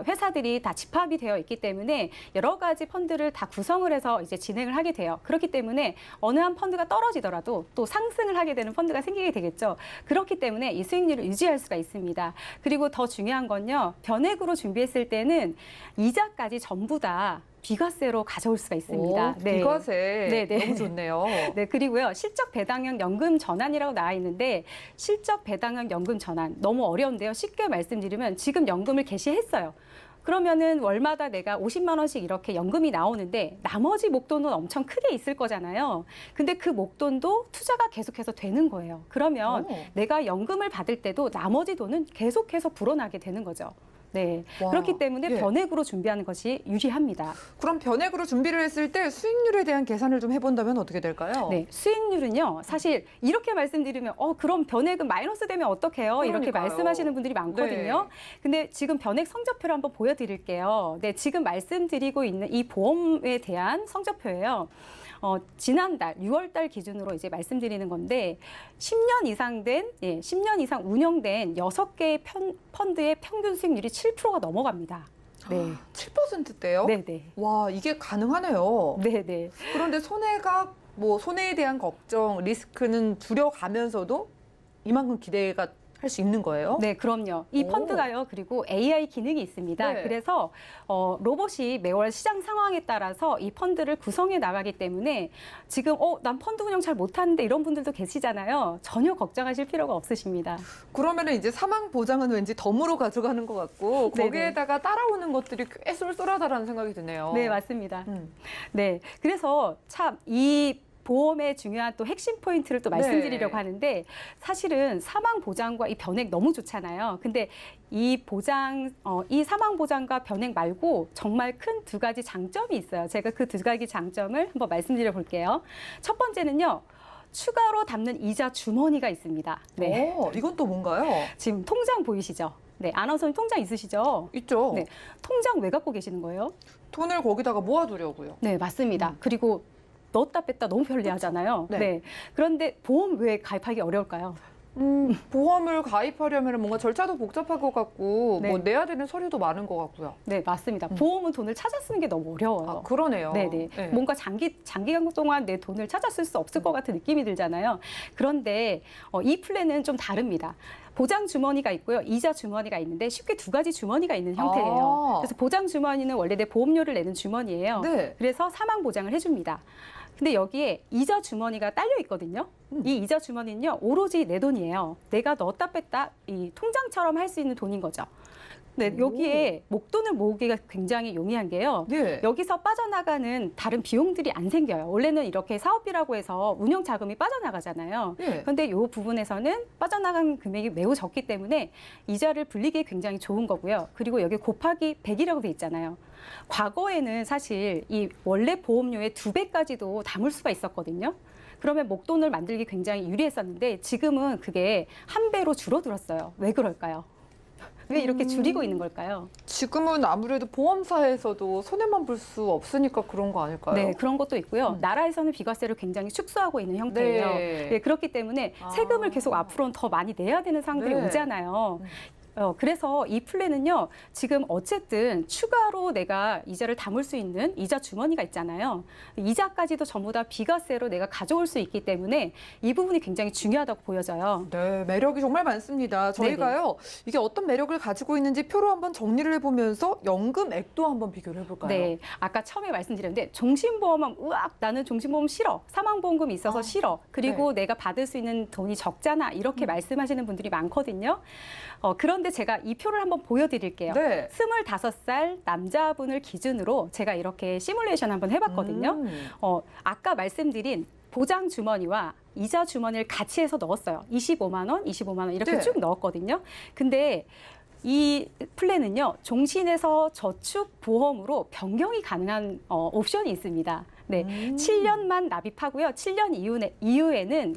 회사들이 다 집합이 되어 있기 때문에 여러 가지 펀드를 다 구성을 해서 이제 진행을 하게 돼요. 그렇기 때문에 어느 한 펀드가 떨어지더라도 또 상승을 하게 되는 펀드가 생기게 되겠죠. 그렇기 때문에 이 수익률을 유지할 수가 있습니다. 그리고 더 중요한 건요. 변액으로 준비했을 때는 이자까지 전부 다 비과세로 가져올 수가 있습니다. 네. 비과세 네네. 너무 좋네요. 네, 그리고요. 실적 배당형 연금 전환이라고 나와 있는데 실적 배당형 연금 전환 너무 어려운데요. 쉽게 말씀드리면 지금 연금을 개시했어요. 그러면은 월마다 내가 50만 원씩 이렇게 연금이 나오는데 나머지 목돈은 엄청 크게 있을 거잖아요. 근데 그 목돈도 투자가 계속해서 되는 거예요. 그러면 내가 연금을 받을 때도 나머지 돈은 계속해서 불어나게 되는 거죠. 네. 와, 그렇기 때문에 예. 변액으로 준비하는 것이 유리합니다. 그럼 변액으로 준비를 했을 때 수익률에 대한 계산을 좀 해본다면 어떻게 될까요? 네, 수익률은요. 사실 이렇게 말씀드리면 그럼 변액은 마이너스 되면 어떡해요? 이렇게 그러니까요. 말씀하시는 분들이 많거든요. 네. 근데 지금 변액 성적표를 한번 보여드릴게요. 네, 지금 말씀드리고 있는 이 보험에 대한 성적표예요. 지난달 6월달 기준으로 이제 말씀드리는 건데 10년 이상 된 10년 이상 운영된 6개의 펀드의 평균 수익률이 7%가 넘어갑니다. 네. 7%대요? 네네. 와, 이게 가능하네요. 네네. 그런데 손해에 대한 걱정, 리스크는 줄여가면서도 이만큼 기대가 할 수 있는 거예요? 네, 그럼요. 이 오. 펀드가요. 그리고 AI 기능이 있습니다. 네. 그래서 로봇이 매월 시장 상황에 따라서 이 펀드를 구성해 나가기 때문에 지금 난 펀드 운영 잘 못하는데 이런 분들도 계시잖아요. 전혀 걱정하실 필요가 없으십니다. 그러면은 이제 사망 보장은 왠지 덤으로 가져가는 것 같고 네네. 거기에다가 따라오는 것들이 꽤 쏠쏠하다라는 생각이 드네요. 네, 맞습니다. 음. 네, 그래서 참 이 보험의 중요한 또 핵심 포인트를 또 말씀드리려고 네. 하는데 사실은 사망 보장과 이 변액 너무 좋잖아요. 근데 이 이 사망 보장과 변액 말고 정말 큰 두 가지 장점이 있어요. 제가 그 두 가지 장점을 한번 말씀드려 볼게요. 첫 번째는요. 추가로 담는 이자 주머니가 있습니다. 네. 이건 또 뭔가요? 지금 통장 보이시죠? 네, 아나운서님 통장 있으시죠? 있죠. 네. 통장 왜 갖고 계시는 거예요? 돈을 거기다가 모아두려고요. 네, 맞습니다. 그리고 넣었다 뺐다 너무 편리하잖아요. 네. 네. 그런데 보험 왜 가입하기 어려울까요? 보험을 가입하려면 뭔가 절차도 복잡할 것 같고 네. 뭐 내야 되는 서류도 많은 것 같고요. 네, 맞습니다. 보험은 돈을 찾아 쓰는 게 너무 어려워요. 아, 그러네요. 네네. 네. 뭔가 장기간 동안 내 돈을 찾아 쓸 수 없을 것 같은 느낌이 들잖아요. 그런데 이 플랜은 좀 다릅니다. 보장 주머니가 있고요. 이자 주머니가 있는데 쉽게 두 가지 주머니가 있는 형태예요. 아. 그래서 보장 주머니는 원래 내 보험료를 내는 주머니예요. 네. 그래서 사망 보장을 해줍니다. 근데 여기에 이자 주머니가 딸려 있거든요. 이 이자 주머니는요, 오로지 내 돈이에요. 내가 넣었다 뺐다 이 통장처럼 할 수 있는 돈인 거죠. 네, 여기에 목돈을 모으기가 굉장히 용이한 게요. 네. 여기서 빠져나가는 다른 비용들이 안 생겨요. 원래는 이렇게 사업비라고 해서 운영 자금이 빠져나가잖아요. 네. 그런데 이 부분에서는 빠져나간 금액이 매우 적기 때문에 이자를 불리기에 굉장히 좋은 거고요. 그리고 여기 곱하기 100이라고 돼 있잖아요. 과거에는 사실 이 원래 보험료의 2배까지도 담을 수가 있었거든요. 그러면 목돈을 만들기 굉장히 유리했었는데 지금은 그게 1배로 줄어들었어요. 왜 그럴까요? 왜 이렇게 줄이고 있는 걸까요? 지금은 아무래도 보험사에서도 손해만 볼 수 없으니까 그런 거 아닐까요? 네, 그런 것도 있고요. 나라에서는 비과세를 굉장히 축소하고 있는 형태예요. 네. 네, 그렇기 때문에 세금을 계속 앞으로는 더 많이 내야 되는 상황들이 네. 오잖아요. 그래서 이 플랜은요, 지금 어쨌든 추가로 내가 이자를 담을 수 있는 이자 주머니가 있잖아요. 이자까지도 전부 다 비과세로 내가 가져올 수 있기 때문에 이 부분이 굉장히 중요하다고 보여져요. 네, 매력이 정말 많습니다. 저희가요, 이게 어떤 매력을 가지고 있는지 표로 한번 정리를 해보면서 연금액도 한번 비교를 해볼까요? 네, 아까 처음에 말씀드렸는데 종신보험은 나는 종신보험 싫어. 사망보험금이 있어서 싫어. 그리고 내가 받을 수 있는 돈이 적잖아. 이렇게 말씀하시는 분들이 많거든요. 그런데 제가 이 표를 한번 보여드릴게요. 네. 25살 남자분을 기준으로 제가 이렇게 시뮬레이션 한번 해봤거든요. 아까 말씀드린 보장 주머니와 이자 주머니를 같이 해서 넣었어요. 25만 원, 25만 원 이렇게 네. 쭉 넣었거든요. 근데 이 플랜은요, 종신에서 저축 보험으로 변경이 가능한 옵션이 있습니다. 네, 7년만 납입하고요. 7년 이후에는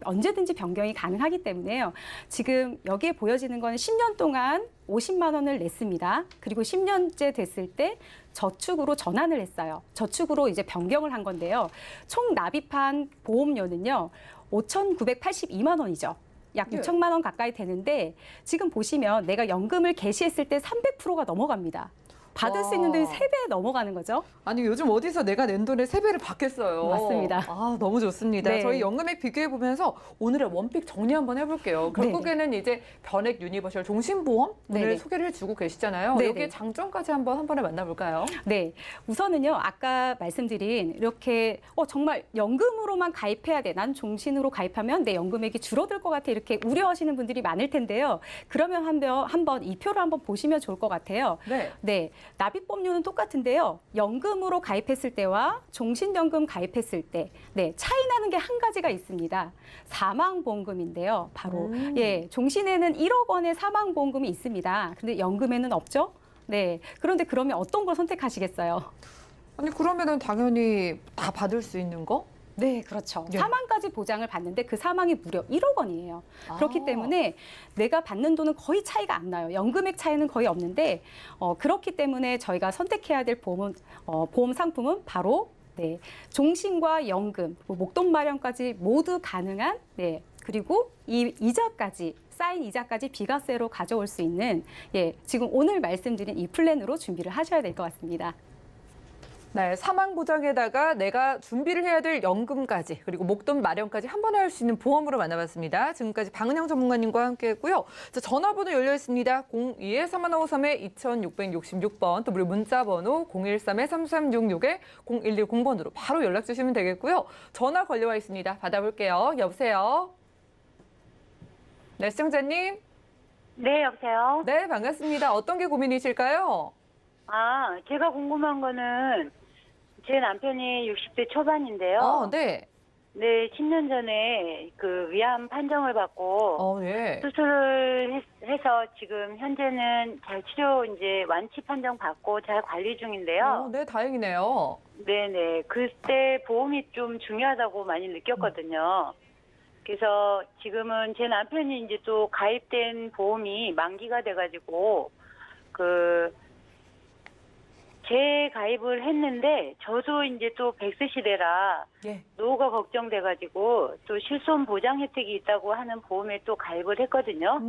언제든지 변경이 가능하기 때문에요. 지금 여기에 보여지는 건 10년 동안 50만 원을 냈습니다. 그리고 10년째 됐을 때 저축으로 전환을 했어요. 저축으로 이제 변경을 한 건데요. 총 납입한 보험료는요, 5,982만 원이죠. 약 6천만 원 가까이 되는데 지금 보시면 내가 연금을 개시했을 때 300%가 넘어갑니다. 받을 수 있는 돈이 3배 넘어가는 거죠. 아니 요즘 어디서 내가 낸 돈의 3배를 받겠어요. 맞습니다. 아, 너무 좋습니다. 네. 저희 연금액 비교해보면서 오늘의 원픽 정리 한번 해볼게요. 결국에는 이제 변액 유니버셜 종신보험 오늘 네네. 소개를 해주고 계시잖아요. 네네. 여기에 장점까지 한 번에 만나볼까요? 네, 우선은요, 아까 말씀드린 이렇게 정말 연금으로만 가입해야 돼. 난 종신으로 가입하면 내 연금액이 줄어들 것 같아. 이렇게 우려하시는 분들이 많을 텐데요. 그러면 한번 이 표를 한번 보시면 좋을 것 같아요. 네. 네, 납입법률은 똑같은데요. 연금으로 가입했을 때와 종신연금 가입했을 때, 네, 차이 나는 게 한 가지가 있습니다. 사망보험금인데요. 바로 종신에는 1억 원의 사망보험금이 있습니다. 근데 연금에는 없죠. 네, 그런데 그러면 어떤 걸 선택하시겠어요? 아니 그러면은 당연히 다 받을 수 있는 거? 네, 그렇죠. 네. 사망까지 보장을 받는데 그 사망이 무려 1억 원이에요. 그렇기 때문에 내가 받는 돈은 거의 차이가 안 나요. 연금액 차이는 거의 없는데 그렇기 때문에 저희가 선택해야 될 보험 상품은 바로 종신과 연금, 목돈 마련까지 모두 가능한 그리고 이 이자까지 쌓인 이자까지 비과세로 가져올 수 있는 지금 오늘 말씀드린 이 플랜으로 준비를 하셔야 될 것 같습니다. 네, 사망 보장에다가 내가 준비를 해야 될 연금까지 그리고 목돈 마련까지 한 번에 할 수 있는 보험으로 만나봤습니다. 지금까지 박은영 전문가님과 함께했고요. 자, 전화번호 열려 있습니다. 02-3153-2666번 또 무료 문자번호 013-3366-0110번으로 바로 연락 주시면 되겠고요. 전화 걸려와 있습니다. 받아볼게요. 여보세요. 네, 시청자님. 네, 여보세요? 네, 반갑습니다. 어떤 게 고민이실까요? 제가 궁금한 거는 제 남편이 60대 초반인데요. 네. 네, 10년 전에 그 위암 판정을 받고 네. 수술을 해서 지금 현재는 잘 치료 이제 완치 판정 받고 잘 관리 중인데요. 네, 다행이네요. 네네. 그때 보험이 좀 중요하다고 많이 느꼈거든요. 그래서 지금은 제 남편이 이제 또 가입된 보험이 만기가 돼가지고 재가입을 했는데 저도 이제 또 100세 시대라 노후가 걱정돼가지고 또 실손 보장 혜택이 있다고 하는 보험에 또 가입을 했거든요.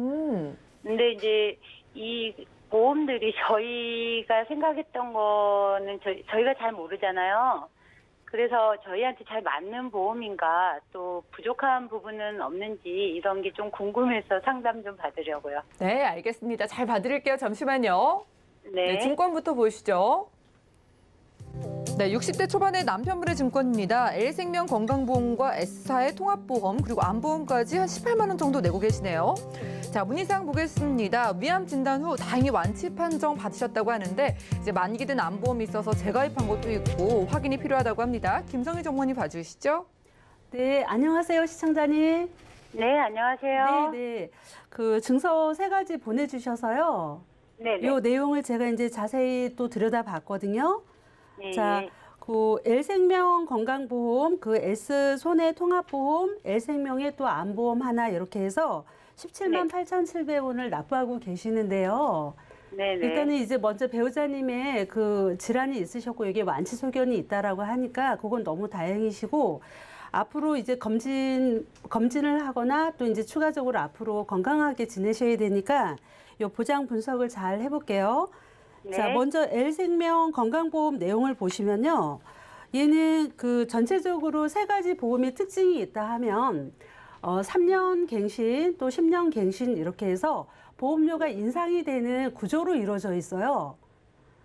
근데 이제 이 보험들이 저희가 생각했던 거는 저희가 잘 모르잖아요. 그래서 저희한테 잘 맞는 보험인가 또 부족한 부분은 없는지 이런 게 좀 궁금해서 상담 좀 받으려고요. 네, 알겠습니다. 잘 봐드릴게요. 잠시만요. 네. 네, 증권부터 보시죠. 네, 60대 초반의 남편분의 증권입니다. L생명 건강보험과 S사의 통합보험 그리고 암보험까지 한 18만 원 정도 내고 계시네요. 자, 문의사항 보겠습니다. 위암 진단 후 다행히 완치 판정 받으셨다고 하는데 이제 만기된 암보험이 있어서 재가입한 것도 있고 확인이 필요하다고 합니다. 김성희 전문의 봐주시죠. 네, 안녕하세요, 시청자님. 네, 안녕하세요. 네. 그 증서 3가지 보내주셔서요. 네. 이 내용을 제가 이제 자세히 또 들여다봤거든요. 네. 자, 그 L생명 건강보험, 그 S손해 통합보험, L생명의 또 암보험 하나 이렇게 해서 17만 8,700원을 납부하고 계시는데요. 네네. 일단은 이제 먼저 배우자님의 그 질환이 있으셨고 이게 완치 소견이 있다라고 하니까 그건 너무 다행이시고 앞으로 이제 검진을 하거나 또 이제 추가적으로 앞으로 건강하게 지내셔야 되니까 요 보장 분석을 잘 해볼게요. 네. 자, 먼저 L생명 건강보험 내용을 보시면요. 얘는 그 전체적으로 3가지 보험의 특징이 있다 하면 3년 갱신 또 10년 갱신 이렇게 해서 보험료가 인상이 되는 구조로 이루어져 있어요.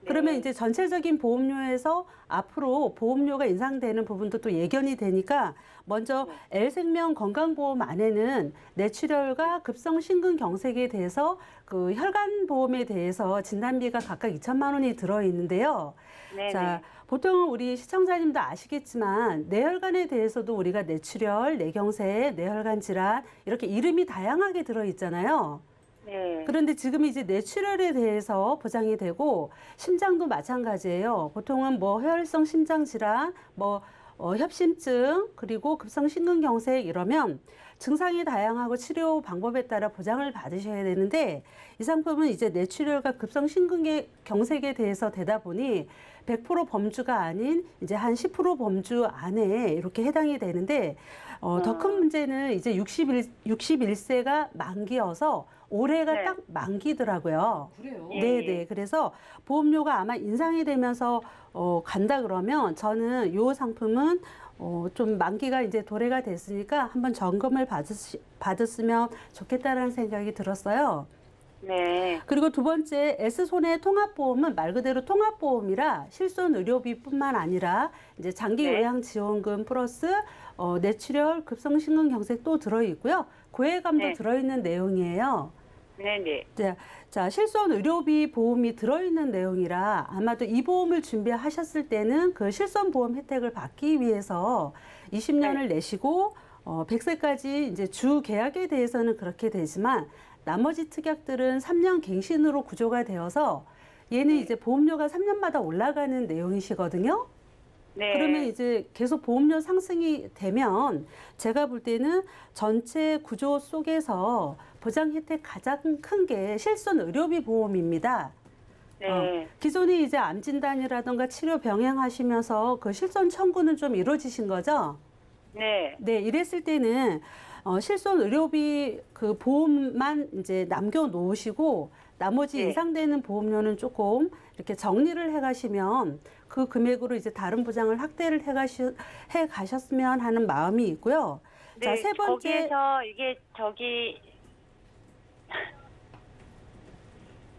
그러면 이제 전체적인 보험료에서 앞으로 보험료가 인상되는 부분도 또 예견이 되니까 먼저 L생명 건강보험 안에는 뇌출혈과 급성 심근경색에 대해서 그 혈관 보험에 대해서 진단비가 각각 2천만 원이 들어 있는데요. 네네. 자, 보통 우리 시청자님도 아시겠지만 뇌혈관에 대해서도 우리가 뇌출혈, 뇌경색, 뇌혈관 질환 이렇게 이름이 다양하게 들어 있잖아요. 네. 그런데 지금 이제 뇌출혈에 대해서 보장이 되고 심장도 마찬가지예요. 보통은 뭐 혈성 심장 질환, 협심증, 그리고 급성 심근경색 이러면 증상이 다양하고 치료 방법에 따라 보장을 받으셔야 되는데 이 상품은 이제 뇌출혈과 급성 심근경색에 대해서 되다 보니 100% 범주가 아닌 이제 한 10% 범주 안에 이렇게 해당이 되는데 더 큰 문제는 이제 61세가 만기여서 올해가 딱 만기더라고요. 그래요? 네. 그래서 보험료가 아마 인상이 되면서 간다 그러면 저는 이 상품은 좀 만기가 이제 도래가 됐으니까 한번 점검을 받았으면 좋겠다라는 생각이 들었어요. 네. 그리고 두 번째 S손해 통합보험은 말 그대로 통합보험이라 실손 의료비뿐만 아니라 이제 장기 요양 지원금 플러스 뇌출혈, 급성 심근경색 또 들어 있고요. 고해감도 들어 있는 내용이에요. 네네. 자, 실손 의료비 보험이 들어 있는 내용이라 아마도 이 보험을 준비하셨을 때는 그 실손 보험 혜택을 받기 위해서 20년을 내시고 100세까지 이제 주 계약에 대해서는 그렇게 되지만 나머지 특약들은 3년 갱신으로 구조가 되어서 얘는 이제 보험료가 3년마다 올라가는 내용이시거든요. 네. 그러면 이제 계속 보험료 상승이 되면 제가 볼 때는 전체 구조 속에서 보장 혜택 가장 큰 게 실손 의료비 보험입니다. 네. 기존에 이제 암 진단이라든가 치료 병행하시면서 그 실손 청구는 좀 이루어지신 거죠? 네. 네, 이랬을 때는 실손 의료비 그 보험만 이제 남겨 놓으시고 나머지 네. 예상되는 보험료는 조금 이렇게 정리를 해 가시면 그 금액으로 이제 다른 보장을 확대를 해 가셨으면 하는 마음이 있고요. 자, 네, 세 번째. 거기에서 이게 저기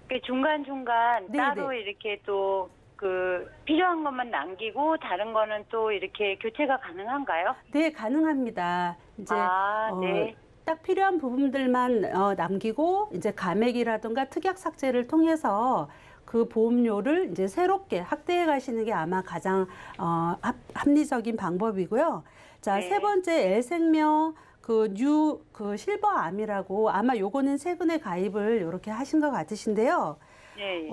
그 중간중간 네, 따로 네. 이렇게 또 그 필요한 것만 남기고 다른 거는 또 이렇게 교체가 가능한가요? 네, 가능합니다. 이제 네. 딱 필요한 부분들만 남기고 이제 감액이라든가 특약 삭제를 통해서 그 보험료를 이제 새롭게 확대해 가시는 게 아마 가장 합리적인 방법이고요. 자, 네. 세 번째 L생명 그 실버암이라고 아마 요거는 최근에 가입을 이렇게 하신 것 같으신데요. 네.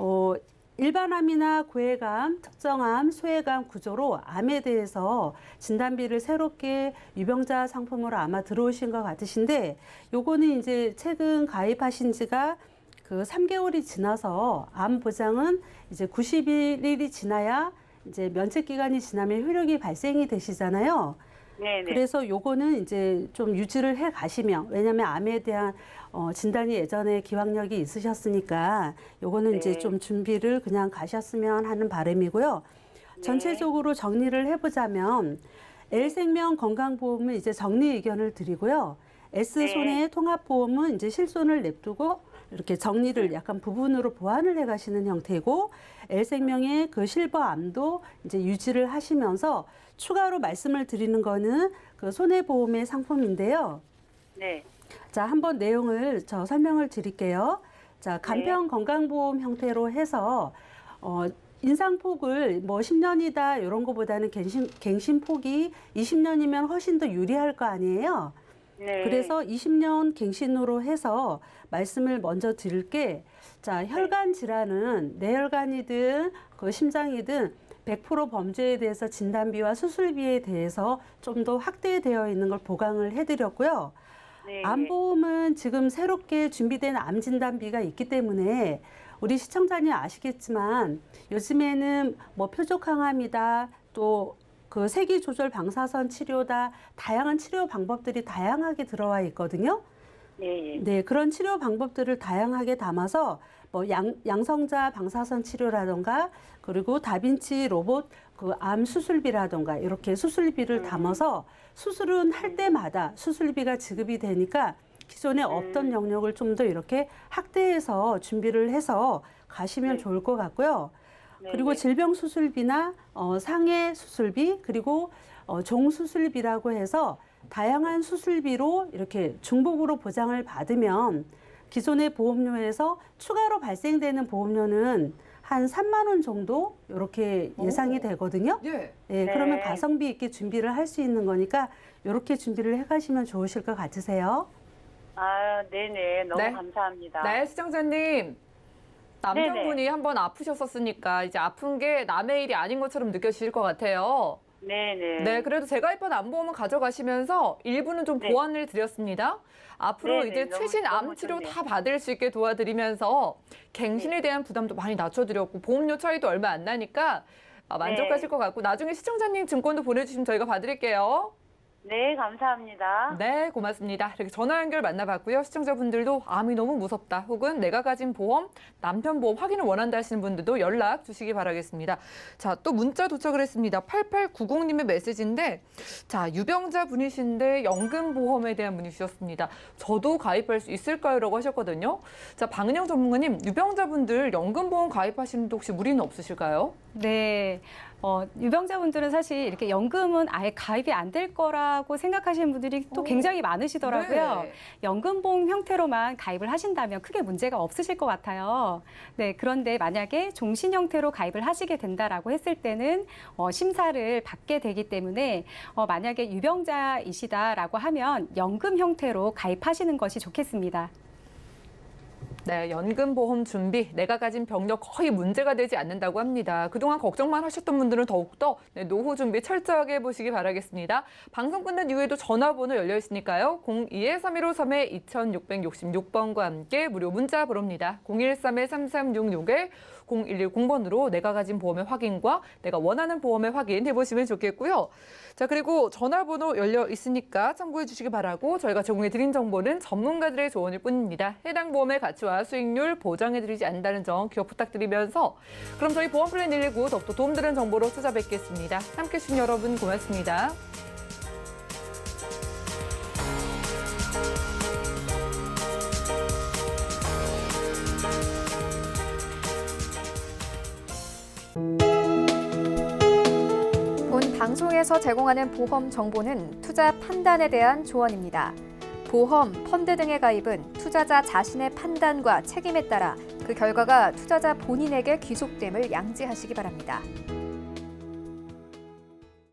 일반암이나 고해감, 특정암, 소해감 구조로 암에 대해서 진단비를 새롭게 유병자 상품으로 아마 들어오신 것 같으신데 요거는 이제 최근 가입하신 지가 그 3개월이 지나서 암 보장은 이제 90일이 지나야 이제 면책 기간이 지나면 효력이 발생이 되시잖아요. 네네. 그래서 요거는 이제 좀 유지를 해 가시면, 왜냐하면 암에 대한 진단이 예전에 기왕력이 있으셨으니까 요거는 네. 이제 좀 준비를 그냥 가셨으면 하는 바람이고요. 네. 전체적으로 정리를 해보자면 L생명 건강보험은 이제 정리 의견을 드리고요. S손해 네. 통합보험은 이제 실손을 냅두고 이렇게 정리를 약간 부분으로 보완을 해 가시는 형태고, L생명의 그 실버암도 이제 유지를 하시면서 추가로 말씀을 드리는 거는 그 손해보험의 상품인데요. 네. 자, 한번 내용을 설명을 드릴게요. 자, 간편 건강보험 형태로 해서 인상폭을 뭐 10년이다 이런 거보다는 갱신폭이 20년이면 훨씬 더 유리할 거 아니에요. 네. 그래서 20년 갱신으로 해서 말씀을 먼저 드릴게, 자, 혈관 질환은 뇌혈관이든 그 심장이든 100% 범죄에 대해서 진단비와 수술비에 대해서 좀 더 확대되어 있는 걸 보강을 해드렸고요. 네. 암보험은 지금 새롭게 준비된 암 진단비가 있기 때문에 우리 시청자님 아시겠지만 요즘에는 뭐 표적 항암이다, 또 그 세기 조절 방사선 치료다, 다양한 치료 방법들이 다양하게 들어와 있거든요. 네. 네, 그런 치료 방법들을 다양하게 담아서 뭐 양성자 방사선 치료라던가 그리고 다빈치 로봇 그 암 수술비라던가 이렇게 수술비를 담아서 수술은 할 때마다 수술비가 지급이 되니까 기존에 없던 영역을 좀 더 이렇게 확대해서 준비를 해서 가시면 좋을 것 같고요. 그리고 질병 수술비나 상해 수술비 그리고 종 수술비라고 해서 다양한 수술비로 이렇게 중복으로 보장을 받으면 기존의 보험료에서 추가로 발생되는 보험료는 한 3만 원 정도 이렇게 예상이 되거든요. 예. 네, 그러면 가성비 있게 준비를 할 수 있는 거니까 이렇게 준비를 해가시면 좋으실 것 같으세요. 아, 네네. 너무 네. 감사합니다. 네, 시청자님. 남편분이 한번 아프셨었으니까 이제 아픈 게 남의 일이 아닌 것처럼 느껴지실 것 같아요. 네네. 네, 그래도 재가입한 암보험은 가져가시면서 일부는 좀 보완을 드렸습니다. 앞으로 네네, 이제 너무, 최신 암 너무 치료 좋네요. 다 받을 수 있게 도와드리면서 갱신에 대한 부담도 많이 낮춰드렸고 보험료 차이도 얼마 안 나니까 만족하실 것 같고 나중에 시청자님 증권도 보내주시면 저희가 봐드릴게요. 네, 감사합니다. 네, 고맙습니다. 이렇게 전화 연결 만나봤고요. 시청자분들도 암이 너무 무섭다 혹은 내가 가진 보험, 남편 보험 확인을 원한다 하시는 분들도 연락 주시기 바라겠습니다. 자, 또 문자 도착을 했습니다. 8890님의 메시지인데 자, 유병자 분이신데 연금보험에 대한 문의 주셨습니다. 저도 가입할 수 있을까요? 라고 하셨거든요. 자, 박은영 전문가님, 유병자분들 연금보험 가입하시는데 혹시 무리는 없으실까요? 네. 유병자분들은 사실 이렇게 연금은 아예 가입이 안 될 거라고 생각하시는 분들이 또 굉장히 많으시더라고요. 네. 연금보험 형태로만 가입을 하신다면 크게 문제가 없으실 것 같아요. 네, 그런데 만약에 종신 형태로 가입을 하시게 된다라고 했을 때는 심사를 받게 되기 때문에 만약에 유병자이시다라고 하면 연금 형태로 가입하시는 것이 좋겠습니다. 네, 연금보험 준비, 내가 가진 병력 거의 문제가 되지 않는다고 합니다. 그동안 걱정만 하셨던 분들은 더욱더 노후 준비 철저하게 해보시기 바라겠습니다. 방송 끝난 이후에도 전화번호 열려 있으니까요. 02-3153-2666번과 함께 무료 문자 보냅니다. 013-3366에 0110번으로 내가 가진 보험의 확인과 내가 원하는 보험의 확인 해보시면 좋겠고요. 자, 그리고 전화번호 열려 있으니까 참고해 주시기 바라고 저희가 제공해 드린 정보는 전문가들의 조언일 뿐입니다. 해당 보험의 가치와 수익률 보장해 드리지 않는다는 점 기억 부탁드리면서 그럼 저희 보험 플랜 119 더욱더 도움되는 정보로 찾아뵙겠습니다. 함께해 주신 여러분 고맙습니다. 본 방송에서 제공하는 보험 정보는 투자 판단에 대한 조언입니다. 보험, 펀드 등의 가입은 투자자 자신의 판단과 책임에 따라 그 결과가 투자자 본인에게 귀속됨을 양지하시기 바랍니다.